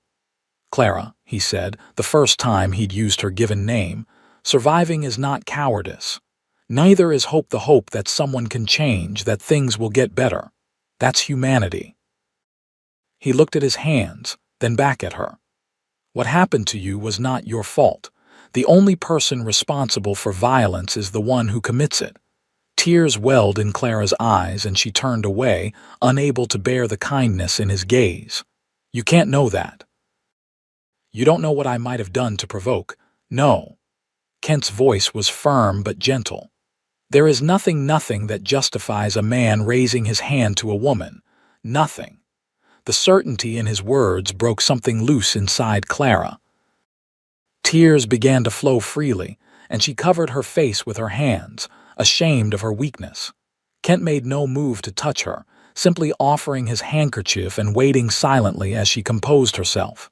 "Clara," he said, the first time he'd used her given name, "surviving is not cowardice. Neither is hope that someone can change, that things will get better. That's humanity." He looked at his hands, then back at her. "What happened to you was not your fault. The only person responsible for violence is the one who commits it." Tears welled in Clara's eyes and she turned away, unable to bear the kindness in his gaze. "You can't know that. You don't know what I might have done to provoke." "No." Kent's voice was firm but gentle. "There is nothing that justifies a man raising his hand to a woman. Nothing." The certainty in his words broke something loose inside Clara. Tears began to flow freely, and she covered her face with her hands, ashamed of her weakness. Kent made no move to touch her, simply offering his handkerchief and waiting silently as she composed herself.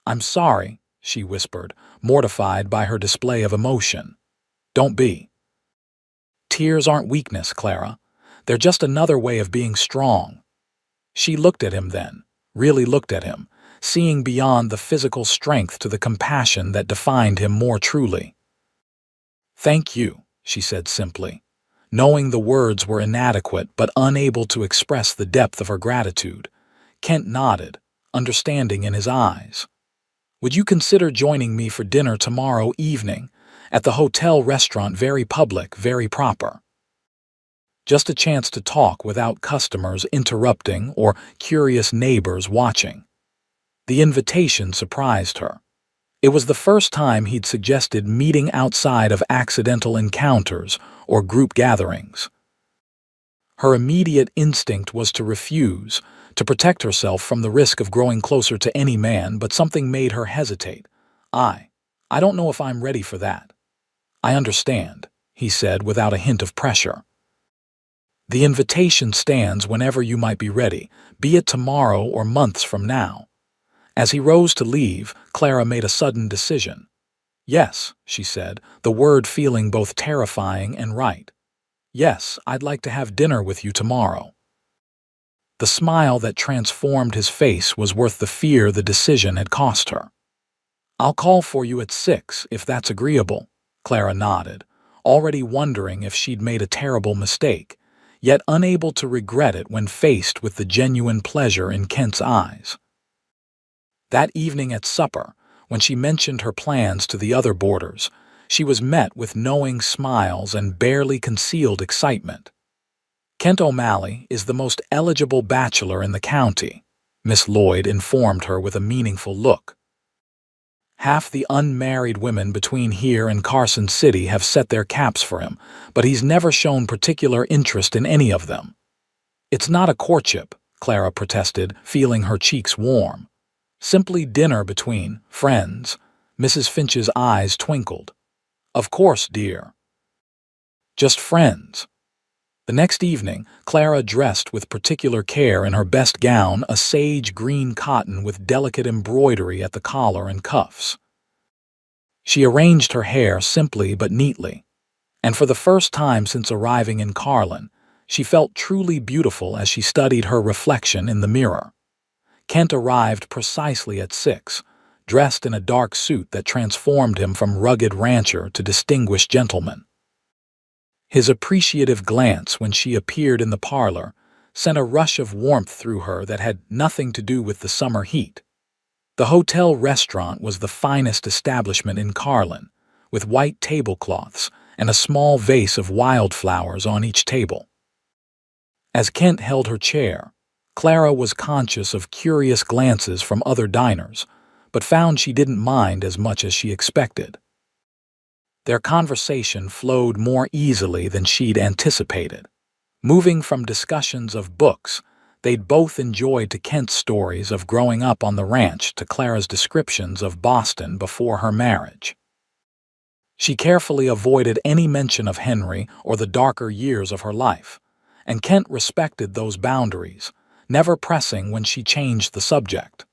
"I'm sorry," she whispered, mortified by her display of emotion. "Don't be." "Tears aren't weakness, Clara. They're just another way of being strong." She looked at him then, really looked at him, seeing beyond the physical strength to the compassion that defined him more truly. "Thank you," she said simply, knowing the words were inadequate but unable to express the depth of her gratitude. Kent nodded, understanding in his eyes. "Would you consider joining me for dinner tomorrow evening? At the hotel restaurant, very public, very proper. Just a chance to talk without customers interrupting or curious neighbors watching." The invitation surprised her. It was the first time he'd suggested meeting outside of accidental encounters or group gatherings. Her immediate instinct was to refuse, to protect herself from the risk of growing closer to any man, but something made her hesitate. I don't know if I'm ready for that." "I understand," he said without a hint of pressure. "The invitation stands whenever you might be ready, be it tomorrow or months from now." As he rose to leave, Clara made a sudden decision. "Yes," she said, the word feeling both terrifying and right. "Yes, I'd like to have dinner with you tomorrow." The smile that transformed his face was worth the fear the decision had cost her. "I'll call for you at 6, if that's agreeable." Clara nodded, already wondering if she'd made a terrible mistake, yet unable to regret it when faced with the genuine pleasure in Kent's eyes. That evening at supper, when she mentioned her plans to the other boarders, she was met with knowing smiles and barely concealed excitement. "Kent O'Malley is the most eligible bachelor in the county," Miss Lloyd informed her with a meaningful look. "Half the unmarried women between here and Carson City have set their caps for him, but he's never shown particular interest in any of them." "It's not a courtship," Clara protested, feeling her cheeks warm. "Simply dinner between friends." Mrs. Finch's eyes twinkled. "Of course, dear. Just friends." The next evening, Clara dressed with particular care in her best gown, a sage green cotton with delicate embroidery at the collar and cuffs. She arranged her hair simply but neatly, and for the first time since arriving in Carlin, she felt truly beautiful as she studied her reflection in the mirror. Kent arrived precisely at 6, dressed in a dark suit that transformed him from rugged rancher to distinguished gentleman. His appreciative glance when she appeared in the parlor sent a rush of warmth through her that had nothing to do with the summer heat. The hotel restaurant was the finest establishment in Carlin, with white tablecloths and a small vase of wildflowers on each table. As Kent held her chair, Clara was conscious of curious glances from other diners, but found she didn't mind as much as she expected. Their conversation flowed more easily than she'd anticipated. Moving from discussions of books, they'd both enjoyed to Kent's stories of growing up on the ranch to Clara's descriptions of Boston before her marriage. She carefully avoided any mention of Henry or the darker years of her life, and Kent respected those boundaries, never pressing when she changed the subject.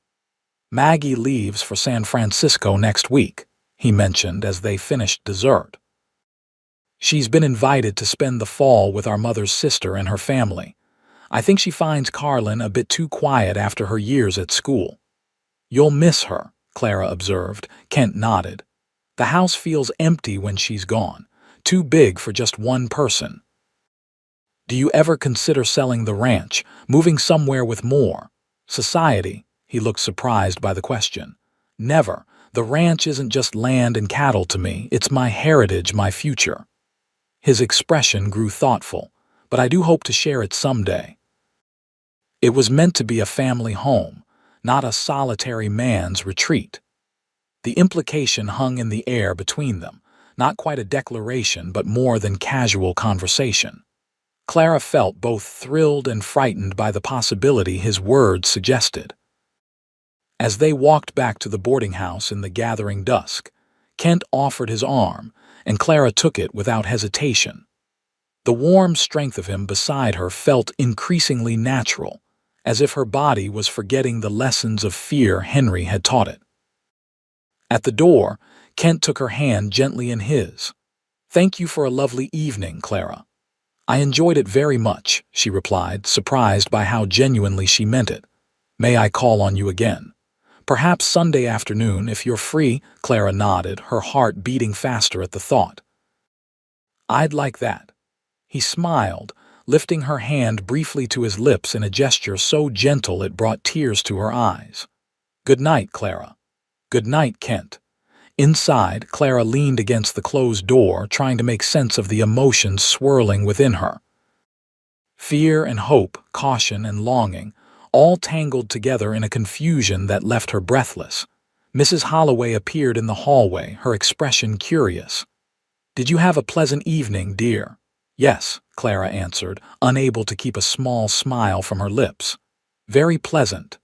"Maggie leaves for San Francisco next week," he mentioned as they finished dessert. "She's been invited to spend the fall with our mother's sister and her family. I think she finds Carlin a bit too quiet after her years at school. You'll miss her, Clara observed. Kent nodded. The house feels empty when she's gone, too big for just one person. Do you ever consider selling the ranch, moving somewhere with more society? He looked surprised by the question. Never. The ranch isn't just land and cattle to me, it's my heritage, my future. His expression grew thoughtful, but I do hope to share it someday. It was meant to be a family home, not a solitary man's retreat. The implication hung in the air between them, not quite a declaration but more than casual conversation. Clara felt both thrilled and frightened by the possibility his words suggested. As they walked back to the boarding house in the gathering dusk, Kent offered his arm, and Clara took it without hesitation. The warm strength of him beside her felt increasingly natural, as if her body was forgetting the lessons of fear Henry had taught it. At the door, Kent took her hand gently in his. "Thank you for a lovely evening, Clara." "I enjoyed it very much," she replied, surprised by how genuinely she meant it. "May I call on you again?" "Perhaps Sunday afternoon, if you're free," Clara nodded, her heart beating faster at the thought. "I'd like that." He smiled, lifting her hand briefly to his lips in a gesture so gentle it brought tears to her eyes. "Good night, Clara." "Good night, Kent." Inside, Clara leaned against the closed door, trying to make sense of the emotions swirling within her. Fear and hope, caution and longing, all tangled together in a confusion that left her breathless. Mrs. Holloway appeared in the hallway, her expression curious. "Did you have a pleasant evening, dear?" "Yes," Clara answered, unable to keep a small smile from her lips. "Very pleasant."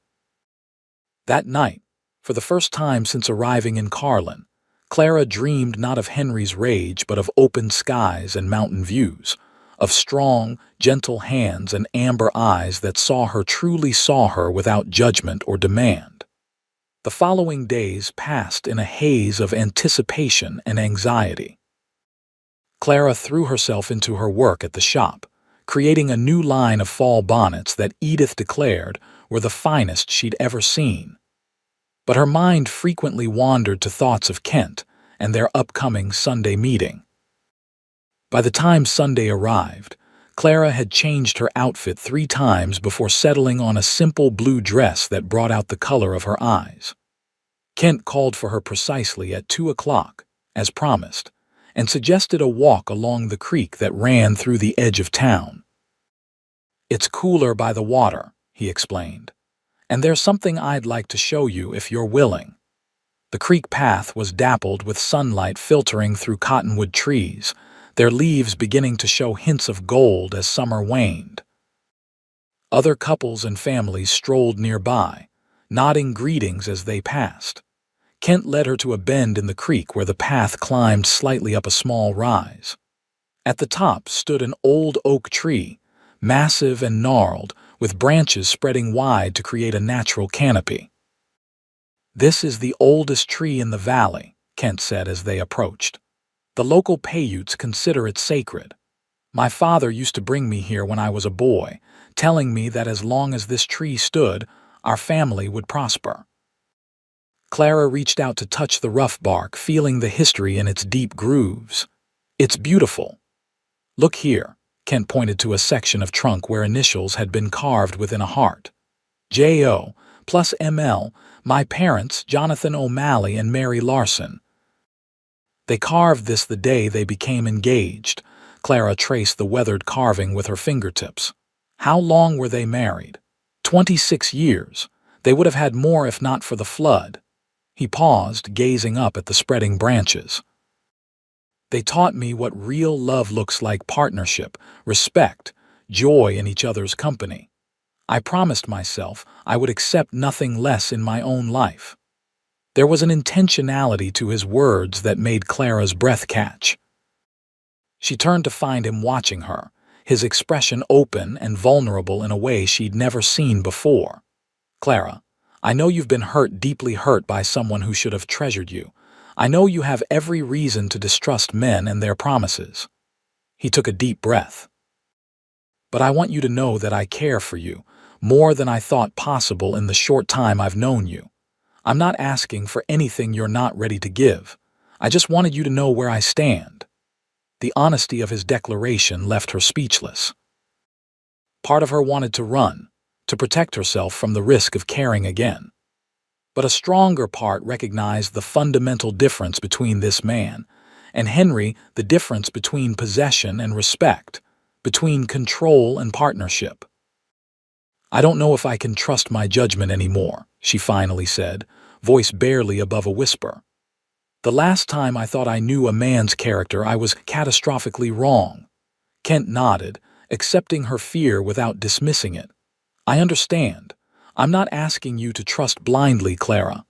That night, for the first time since arriving in Carlin, Clara dreamed not of Henry's rage but of open skies and mountain views, of strong, gentle hands and amber eyes that truly saw her without judgment or demand. The following days passed in a haze of anticipation and anxiety. Clara threw herself into her work at the shop, creating a new line of fall bonnets that Edith declared were the finest she'd ever seen. But her mind frequently wandered to thoughts of Kent and their upcoming Sunday meeting. By the time Sunday arrived, Clara had changed her outfit 3 times before settling on a simple blue dress that brought out the color of her eyes. Kent called for her precisely at 2 o'clock, as promised, and suggested a walk along the creek that ran through the edge of town. "It's cooler by the water," he explained, "and there's something I'd like to show you if you're willing." The creek path was dappled with sunlight filtering through cottonwood trees, their leaves beginning to show hints of gold as summer waned. Other couples and families strolled nearby, nodding greetings as they passed. Kent led her to a bend in the creek where the path climbed slightly up a small rise. At the top stood an old oak tree, massive and gnarled, with branches spreading wide to create a natural canopy. "This is the oldest tree in the valley," Kent said as they approached. "The local Paiutes consider it sacred. My father used to bring me here when I was a boy, telling me that as long as this tree stood, our family would prosper." Clara reached out to touch the rough bark, feeling the history in its deep grooves. "It's beautiful. Look here," Kent pointed to a section of trunk where initials had been carved within a heart. "J.O. plus M.L., my parents, Jonathan O'Malley and Mary Larson. They carved this the day they became engaged." Clara traced the weathered carving with her fingertips. "How long were they married?" 26 years. They would have had more if not for the flood." He paused, gazing up at the spreading branches. "They taught me what real love looks like: partnership, respect, joy in each other's company. I promised myself I would accept nothing less in my own life." There was an intentionality to his words that made Clara's breath catch. She turned to find him watching her, his expression open and vulnerable in a way she'd never seen before. "Clara, I know you've been hurt, deeply hurt by someone who should have treasured you. I know you have every reason to distrust men and their promises." He took a deep breath. But I want you to know that I care for you, more than I thought possible in the short time I've known you. I'm not asking for anything you're not ready to give. I just wanted you to know where I stand." The honesty of his declaration left her speechless. Part of her wanted to run, to protect herself from the risk of caring again. But a stronger part recognized the fundamental difference between this man and Henry, the difference between possession and respect, between control and partnership. "I don't know if I can trust my judgment anymore," she finally said, voice barely above a whisper. "The last time I thought I knew a man's character, I was catastrophically wrong." Kent nodded, accepting her fear without dismissing it. "I understand. I'm not asking you to trust blindly, Clara.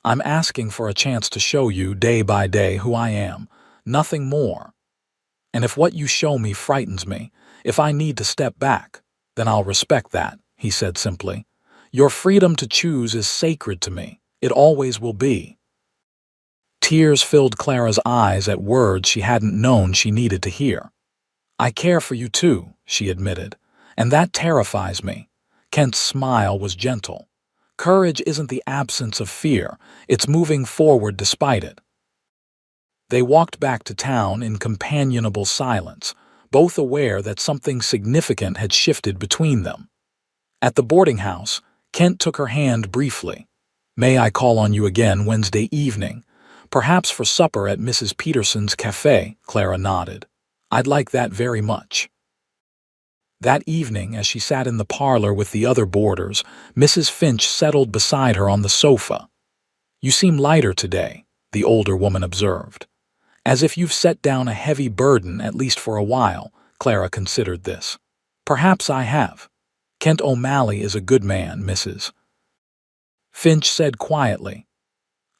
I'm asking for a chance to show you day by day who I am, nothing more. And if what you show me frightens me, if I need to step back, then I'll respect that," he said simply. "Your freedom to choose is sacred to me. It always will be." Tears filled Clara's eyes at words she hadn't known she needed to hear. "I care for you too," she admitted, "and that terrifies me." Kent's smile was gentle. "Courage isn't the absence of fear, it's moving forward despite it." They walked back to town in companionable silence, both aware that something significant had shifted between them. At the boarding house, Kent took her hand briefly. "May I call on you again Wednesday evening? Perhaps for supper at Mrs. Peterson's cafe," Clara nodded. "I'd like that very much." That evening, as she sat in the parlor with the other boarders, Mrs. Finch settled beside her on the sofa. "You seem lighter today," the older woman observed. "As if you've set down a heavy burden, at least for a while." Clara considered this. "Perhaps I have. Kent O'Malley is a good man, Mrs. Finch said quietly.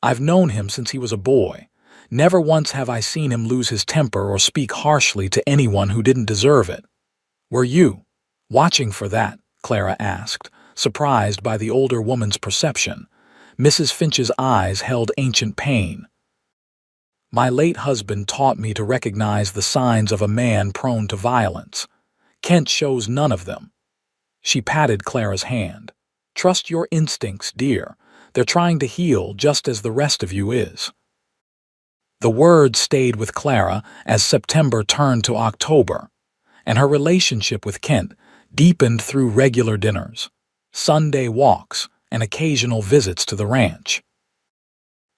"I've known him since he was a boy. Never once have I seen him lose his temper or speak harshly to anyone who didn't deserve it." "Were you watching for that?" Clara asked, surprised by the older woman's perception. Mrs. Finch's eyes held ancient pain. "My late husband taught me to recognize the signs of a man prone to violence. Kent shows none of them." She patted Clara's hand. "Trust your instincts, dear. They're trying to heal just as the rest of you is." The words stayed with Clara as September turned to October, and her relationship with Kent deepened through regular dinners, Sunday walks, and occasional visits to the ranch.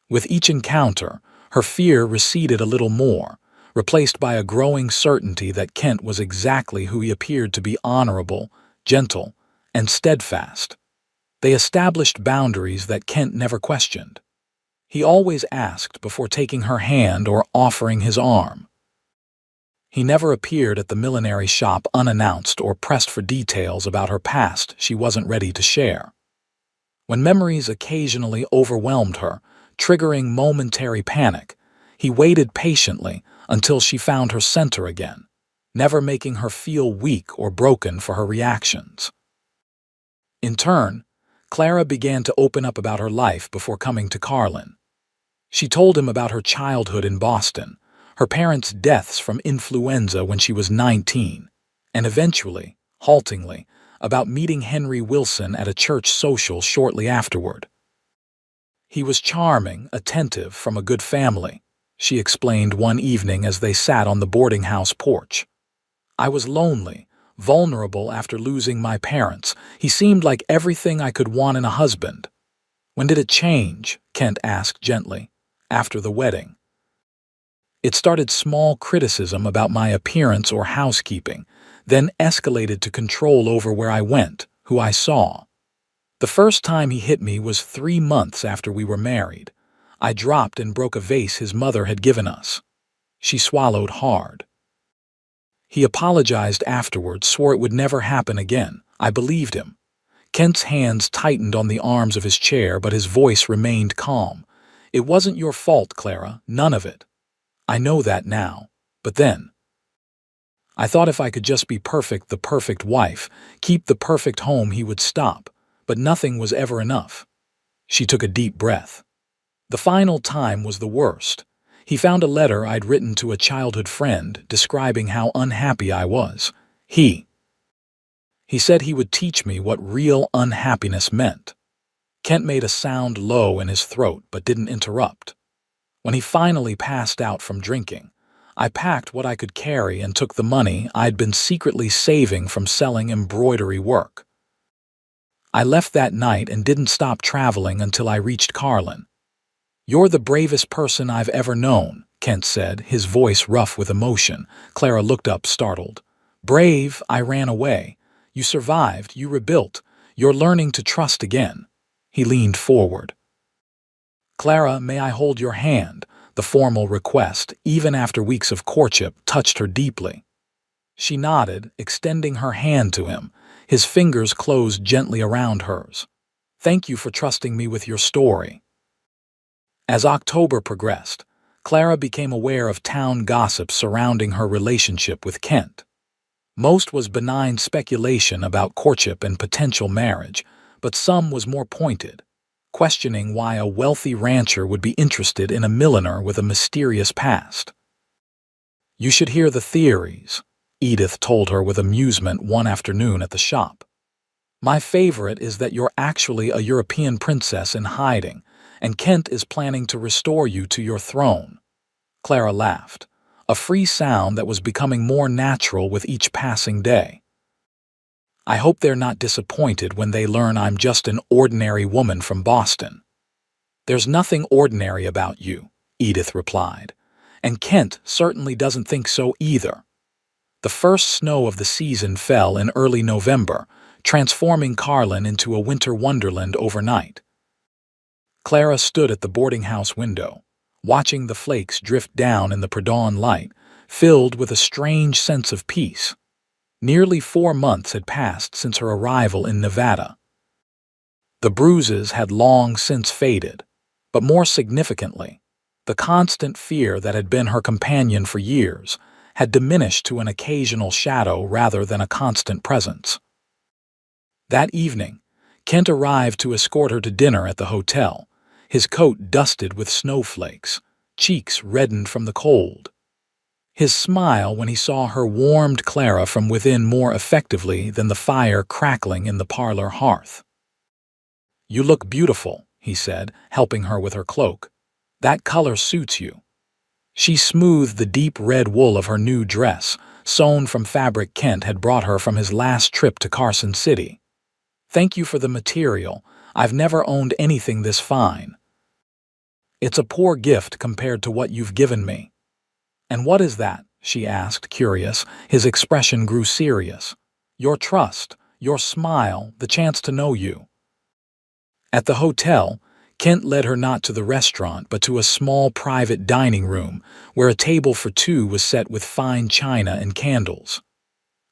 With each encounter, her fear receded a little more, replaced by a growing certainty that Kent was exactly who he appeared to be: honorable, gentle, and steadfast. They established boundaries that Kent never questioned. He always asked before taking her hand or offering his arm. He never appeared at the millinery shop unannounced or pressed for details about her past she wasn't ready to share. When memories occasionally overwhelmed her, triggering momentary panic, he waited patiently until she found her center again, never making her feel weak or broken for her reactions. In turn, Clara began to open up about her life before coming to Carlin. She told him about her childhood in Boston, her parents' deaths from influenza when she was 19, and eventually, haltingly, about meeting Henry Wilson at a church social shortly afterward. "He was charming, attentive, from a good family," she explained one evening as they sat on the boarding house porch. "I was lonely, vulnerable after losing my parents. He seemed like everything I could want in a husband." "When did it change?" Kent asked gently. "After the wedding." "It started small criticism about my appearance or housekeeping, then escalated to control over where I went, who I saw. The first time he hit me was 3 months after we were married. I dropped and broke a vase his mother had given us." She swallowed hard. "He apologized afterwards, swore it would never happen again. I believed him." Kent's hands tightened on the arms of his chair, but his voice remained calm. "It wasn't your fault, Clara, none of it. I know that now. But then, I thought if I could just be perfect, the perfect wife, keep the perfect home, he would stop. But nothing was ever enough." She took a deep breath. "The final time was the worst. He found a letter I'd written to a childhood friend describing how unhappy I was. He said he would teach me what real unhappiness meant. Kent made a sound low in his throat but didn't interrupt. When he finally passed out from drinking, I packed what I could carry and took the money I'd been secretly saving from selling embroidery work. I left that night and didn't stop traveling until I reached Carlin. "You're the bravest person I've ever known," Kent said, his voice rough with emotion. Clara looked up, startled. "Brave? I ran away. You survived, you rebuilt. You're learning to trust again." He leaned forward. "Clara, may I hold your hand?" The formal request, even after weeks of courtship, touched her deeply. She nodded, extending her hand to him. His fingers closed gently around hers. "Thank you for trusting me with your story." As October progressed, Clara became aware of town gossip surrounding her relationship with Kent. Most was benign speculation about courtship and potential marriage, but some was more pointed, questioning why a wealthy rancher would be interested in a milliner with a mysterious past. "You should hear the theories," Edith told her with amusement one afternoon at the shop. "My favorite is that you're actually a European princess in hiding, and Kent is planning to restore you to your throne." Clara laughed, a free sound that was becoming more natural with each passing day. "I hope they're not disappointed when they learn I'm just an ordinary woman from Boston." "There's nothing ordinary about you," Edith replied, "and Kent certainly doesn't think so either." The first snow of the season fell in early November, transforming Carlin into a winter wonderland overnight. Clara stood at the boarding house window, watching the flakes drift down in the pre-dawn light, filled with a strange sense of peace. Nearly 4 months had passed since her arrival in Nevada. The bruises had long since faded, but more significantly, the constant fear that had been her companion for years had diminished to an occasional shadow rather than a constant presence. That evening, Kent arrived to escort her to dinner at the hotel, his coat dusted with snowflakes, cheeks reddened from the cold. His smile when he saw her warmed Clara from within more effectively than the fire crackling in the parlor hearth. "You look beautiful," he said, helping her with her cloak. "That color suits you." She smoothed the deep red wool of her new dress, sewn from fabric Kent had brought her from his last trip to Carson City. "Thank you for the material. I've never owned anything this fine." "It's a poor gift compared to what you've given me." "And what is that?" she asked, curious. His expression grew serious. "Your trust, your smile, the chance to know you." At the hotel, Kent led her not to the restaurant but to a small private dining room where a table for two was set with fine china and candles.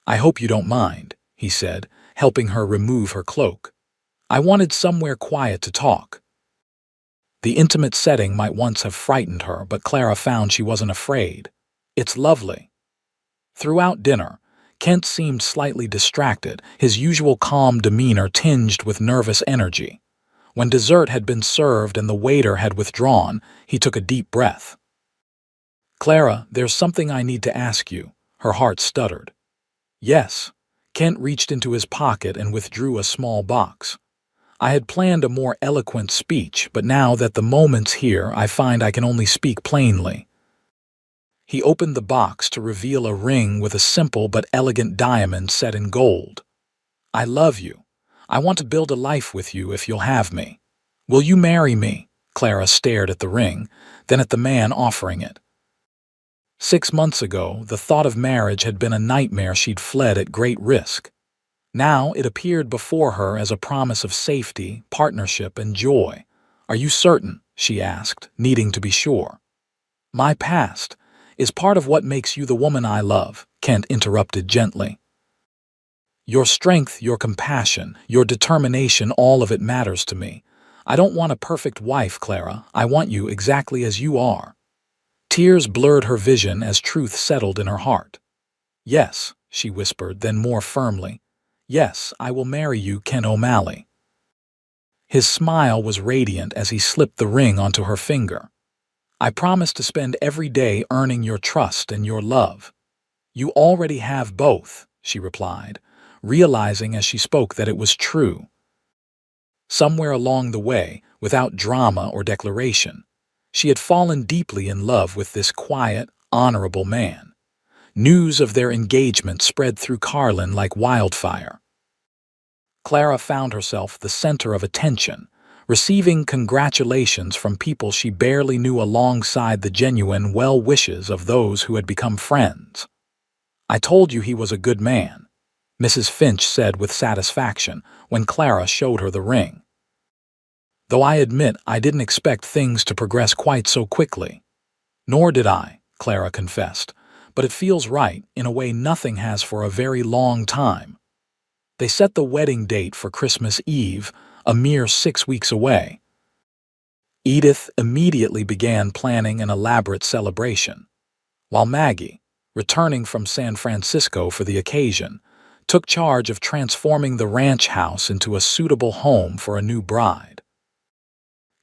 "I hope you don't mind," he said, helping her remove her cloak. "I wanted somewhere quiet to talk." The intimate setting might once have frightened her, but Clara found she wasn't afraid. "It's lovely." Throughout dinner, Kent seemed slightly distracted, his usual calm demeanor tinged with nervous energy. When dessert had been served and the waiter had withdrawn, he took a deep breath. "Clara, there's something I need to ask you," her heart stuttered. "Yes." Kent reached into his pocket and withdrew a small box. "I had planned a more eloquent speech, but now that the moment's here, I find I can only speak plainly." He opened the box to reveal a ring with a simple but elegant diamond set in gold. "I love you. I want to build a life with you if you'll have me. Will you marry me?" Clara stared at the ring, then at the man offering it. 6 months ago, the thought of marriage had been a nightmare she'd fled at great risk. Now it appeared before her as a promise of safety, partnership, and joy. "Are you certain?" she asked, needing to be sure. "My past is part of what makes you the woman I love," Kent interrupted gently. "Your strength, your compassion, your determination, all of it matters to me. I don't want a perfect wife, Clara. I want you exactly as you are." Tears blurred her vision as truth settled in her heart. "Yes," she whispered, then more firmly. "Yes, I will marry you, Ken O'Malley." His smile was radiant as he slipped the ring onto her finger. "I promise to spend every day earning your trust and your love." "You already have both," she replied, realizing as she spoke that it was true. Somewhere along the way, without drama or declaration, she had fallen deeply in love with this quiet, honorable man. News of their engagement spread through Carlin like wildfire. Clara found herself the center of attention, receiving congratulations from people she barely knew alongside the genuine well wishes of those who had become friends. "I told you he was a good man," Mrs. Finch said with satisfaction when Clara showed her the ring. "Though I admit I didn't expect things to progress quite so quickly." "Nor did I," Clara confessed, "but it feels right in a way nothing has for a very long time." They set the wedding date for Christmas Eve, a mere 6 weeks away. Edith immediately began planning an elaborate celebration, while Maggie, returning from San Francisco for the occasion, took charge of transforming the ranch house into a suitable home for a new bride.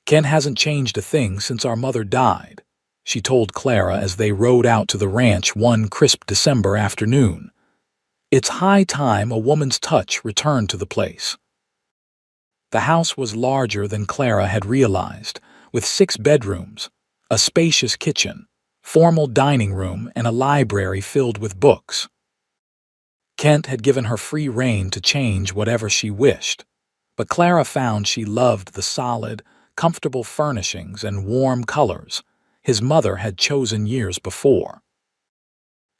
"Ken hasn't changed a thing since our mother died," she told Clara as they rode out to the ranch one crisp December afternoon. "It's high time a woman's touch returned to the place." The house was larger than Clara had realized, with 6 bedrooms, a spacious kitchen, formal dining room, and a library filled with books. Kent had given her free rein to change whatever she wished, but Clara found she loved the solid, comfortable furnishings and warm colors his mother had chosen years before.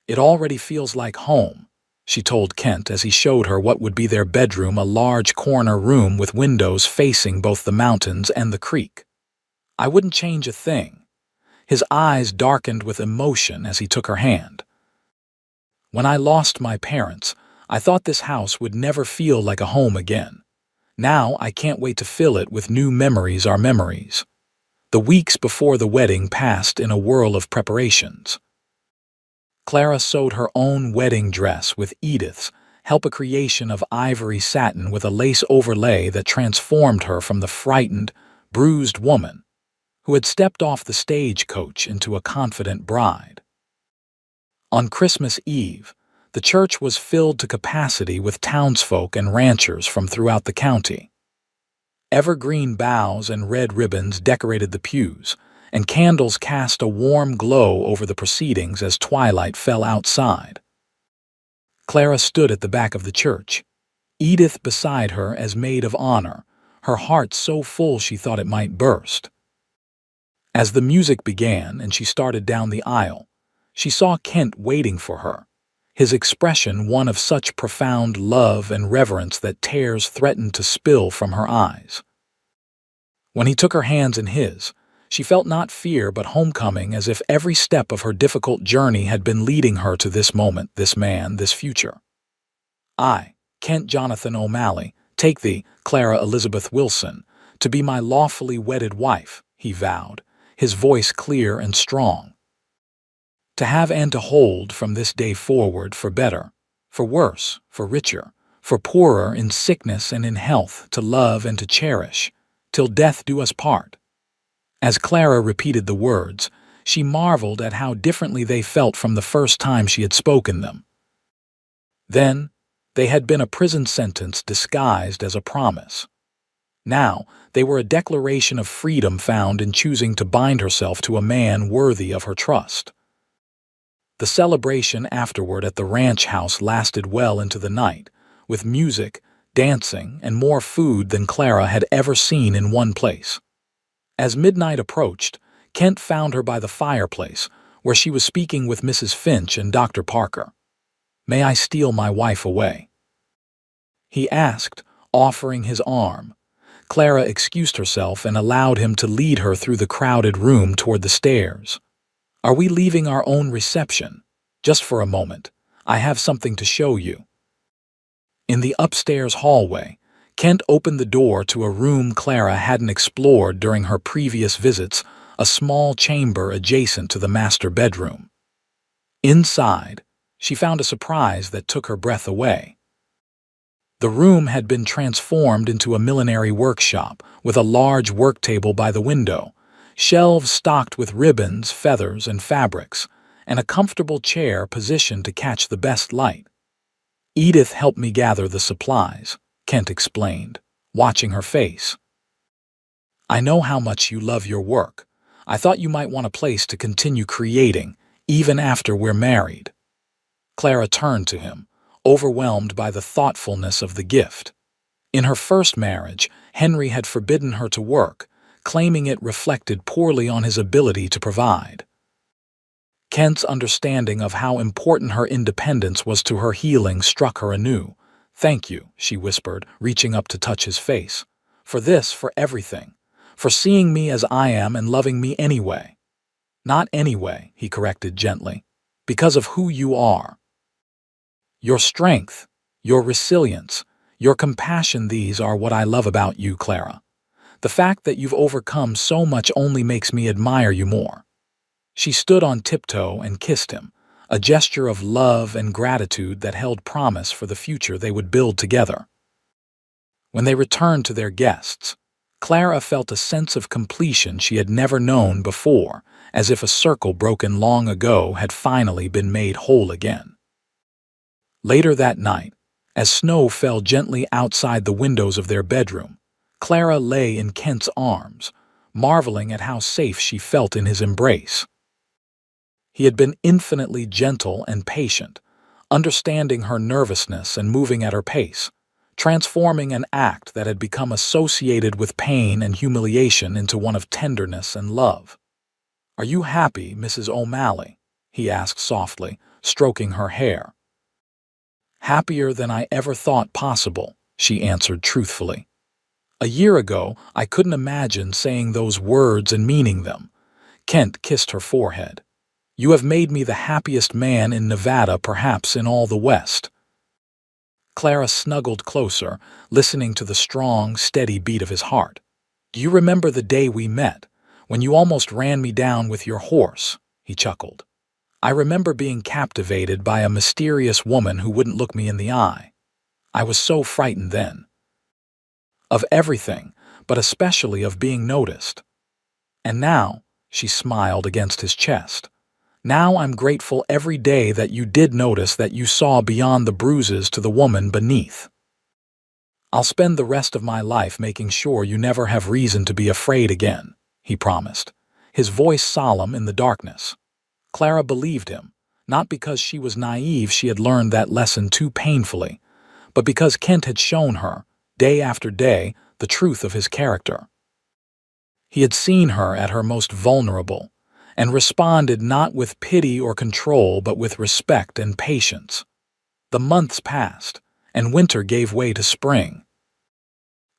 "It already feels like home," she told Kent as he showed her what would be their bedroom, a large corner room with windows facing both the mountains and the creek. "I wouldn't change a thing." His eyes darkened with emotion as he took her hand. "When I lost my parents, I thought this house would never feel like a home again. Now I can't wait to fill it with new memories, our memories." The weeks before the wedding passed in a whirl of preparations. Clara sewed her own wedding dress with Edith's help, a creation of ivory satin with a lace overlay that transformed her from the frightened, bruised woman who had stepped off the stagecoach into a confident bride. On Christmas Eve, the church was filled to capacity with townsfolk and ranchers from throughout the county. Evergreen boughs and red ribbons decorated the pews, and candles cast a warm glow over the proceedings as twilight fell outside. Clara stood at the back of the church, Edith beside her as maid of honor, her heart so full she thought it might burst. As the music began and she started down the aisle, she saw Kent waiting for her, his expression one of such profound love and reverence that tears threatened to spill from her eyes. When he took her hands in his, she felt not fear but homecoming, as if every step of her difficult journey had been leading her to this moment, this man, this future. "I, Kent Jonathan O'Malley, take thee, Clara Elizabeth Wilson, to be my lawfully wedded wife," he vowed, his voice clear and strong. "To have and to hold from this day forward, for better, for worse, for richer, for poorer, in sickness and in health, to love and to cherish, till death do us part." As Clara repeated the words, she marveled at how differently they felt from the first time she had spoken them. Then, they had been a prison sentence disguised as a promise. Now, they were a declaration of freedom found in choosing to bind herself to a man worthy of her trust. The celebration afterward at the ranch house lasted well into the night, with music, dancing, and more food than Clara had ever seen in one place. As midnight approached, Kent found her by the fireplace, where she was speaking with Mrs. Finch and Dr. Parker. "May I steal my wife away?" he asked, offering his arm. Clara excused herself and allowed him to lead her through the crowded room toward the stairs. "Are we leaving our own reception? Just for a moment. I have something to show you." In the upstairs hallway, Kent opened the door to a room Clara hadn't explored during her previous visits, a small chamber adjacent to the master bedroom. Inside, she found a surprise that took her breath away. The room had been transformed into a millinery workshop, with a large work table by the window, shelves stocked with ribbons, feathers, and fabrics, and a comfortable chair positioned to catch the best light. Edith helped me gather the supplies, Kent explained, watching her face. I know how much you love your work. I thought you might want a place to continue creating, even after we're married. Clara turned to him, overwhelmed by the thoughtfulness of the gift. In her first marriage, Henry had forbidden her to work, claiming it reflected poorly on his ability to provide. Kent's understanding of how important her independence was to her healing struck her anew. "Thank you," she whispered, reaching up to touch his face. "For this, for everything. For seeing me as I am and loving me anyway." "Not anyway," he corrected gently. "Because of who you are. Your strength, your resilience, your compassion, these are what I love about you, Clara. The fact that you've overcome so much only makes me admire you more." She stood on tiptoe and kissed him, a gesture of love and gratitude that held promise for the future they would build together. When they returned to their guests, Clara felt a sense of completion she had never known before, as if a circle broken long ago had finally been made whole again. Later that night, as snow fell gently outside the windows of their bedroom, Clara lay in Kent's arms, marveling at how safe she felt in his embrace. He had been infinitely gentle and patient, understanding her nervousness and moving at her pace, transforming an act that had become associated with pain and humiliation into one of tenderness and love. "Are you happy, Mrs. O'Malley?" he asked softly, stroking her hair. "Happier than I ever thought possible," she answered truthfully. "A year ago, I couldn't imagine saying those words and meaning them." Kent kissed her forehead. "You have made me the happiest man in Nevada, perhaps in all the West." Clara snuggled closer, listening to the strong, steady beat of his heart. "Do you remember the day we met, when you almost ran me down with your horse?" he chuckled. "I remember being captivated by a mysterious woman who wouldn't look me in the eye. I was so frightened then. Of everything, but especially of being noticed. And now," she smiled against his chest, "now I'm grateful every day that you did notice, that you saw beyond the bruises to the woman beneath. I'll spend the rest of my life making sure you never have reason to be afraid again," he promised, his voice solemn in the darkness. Clara believed him, not because she was naive, she had learned that lesson too painfully, but because Kent had shown her, day after day, the truth of his character. He had seen her at her most vulnerable, and responded not with pity or control but with respect and patience. The months passed, and winter gave way to spring.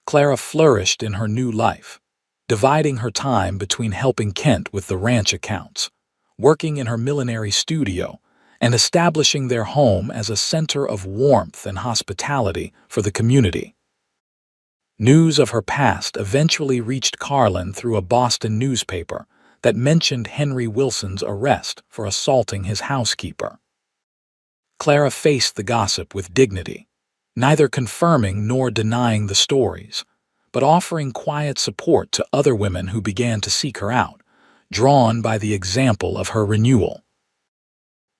Clara flourished in her new life, dividing her time between helping Kent with the ranch accounts, working in her millinery studio, and establishing their home as a center of warmth and hospitality for the community. News of her past eventually reached Carlin through a Boston newspaper that mentioned Henry Wilson's arrest for assaulting his housekeeper. Clara faced the gossip with dignity, neither confirming nor denying the stories, but offering quiet support to other women who began to seek her out, drawn by the example of her renewal.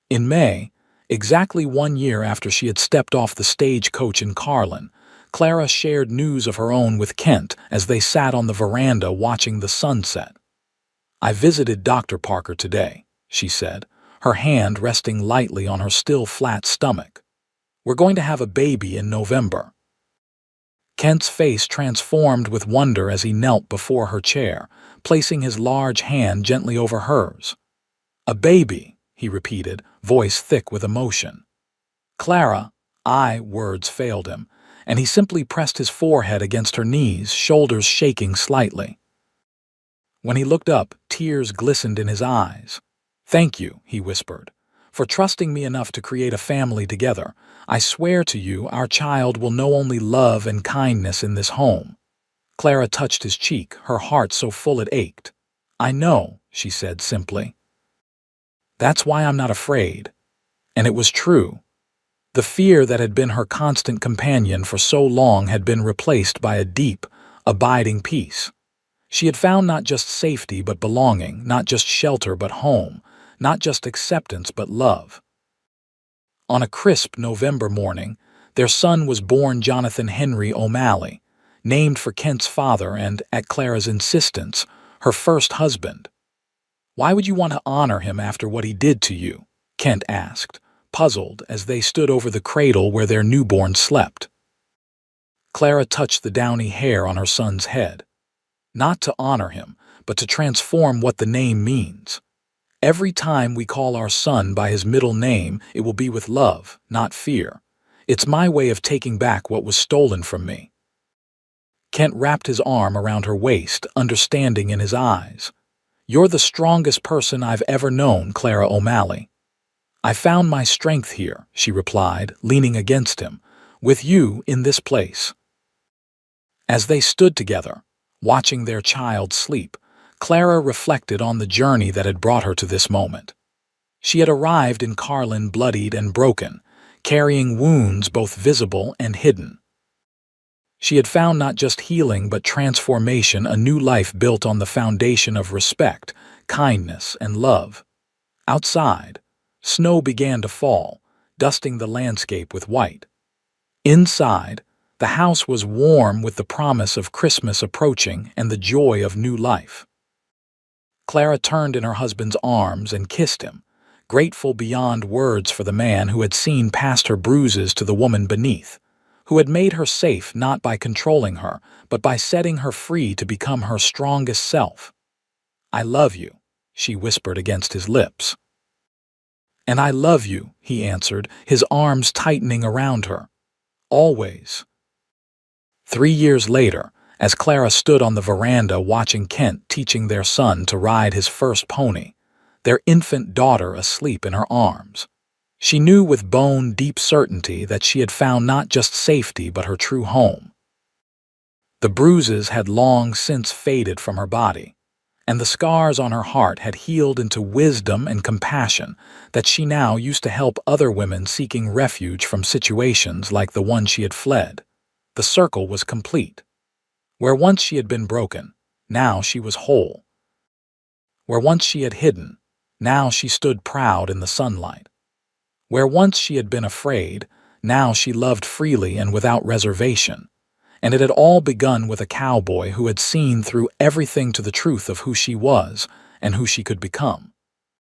In May, exactly 1 year after she had stepped off the stagecoach in Carlin, Clara shared news of her own with Kent as they sat on the veranda watching the sunset. "I visited Dr. Parker today," she said, her hand resting lightly on her still flat stomach. "We're going to have a baby in November." Kent's face transformed with wonder as he knelt before her chair, placing his large hand gently over hers. "A baby," he repeated, voice thick with emotion. "Clara," words failed him, and he simply pressed his forehead against her knees, shoulders shaking slightly. When he looked up, tears glistened in his eyes. "Thank you," he whispered, "for trusting me enough to create a family together. I swear to you our child will know only love and kindness in this home." Clara touched his cheek, her heart so full it ached. "I know," she said simply. "That's why I'm not afraid." And it was true. The fear that had been her constant companion for so long had been replaced by a deep, abiding peace. She had found not just safety but belonging, not just shelter but home, not just acceptance but love. On a crisp November morning, their son was born Jonathan Henry O'Malley, named for Kent's father and, at Clara's insistence, her first husband. "Why would you want to honor him after what he did to you?" Kent asked, puzzled as they stood over the cradle where their newborn slept. Clara touched the downy hair on her son's head. "Not to honor him, but to transform what the name means. Every time we call our son by his middle name, it will be with love, not fear. It's my way of taking back what was stolen from me." Kent wrapped his arm around her waist, understanding in his eyes. "You're the strongest person I've ever known, Clara O'Malley." "I found my strength here," she replied, leaning against him, "with you in this place." As they stood together, watching their child sleep, Clara reflected on the journey that had brought her to this moment. She had arrived in Carlin bloodied and broken, carrying wounds both visible and hidden. She had found not just healing but transformation, a new life built on the foundation of respect, kindness, and love. Outside, snow began to fall, dusting the landscape with white. Inside, the house was warm with the promise of Christmas approaching and the joy of new life. Clara turned in her husband's arms and kissed him, grateful beyond words for the man who had seen past her bruises to the woman beneath, who had made her safe not by controlling her, but by setting her free to become her strongest self. "I love you," she whispered against his lips. "And I love you," he answered, his arms tightening around her. "Always." 3 years later, as Clara stood on the veranda watching Kent teaching their son to ride his first pony, their infant daughter asleep in her arms, she knew with bone-deep certainty that she had found not just safety but her true home. The bruises had long since faded from her body, and the scars on her heart had healed into wisdom and compassion that she now used to help other women seeking refuge from situations like the one she had fled. The circle was complete. Where once she had been broken, now she was whole. Where once she had hidden, now she stood proud in the sunlight. Where once she had been afraid, now she loved freely and without reservation. And it had all begun with a cowboy who had seen through everything to the truth of who she was and who she could become.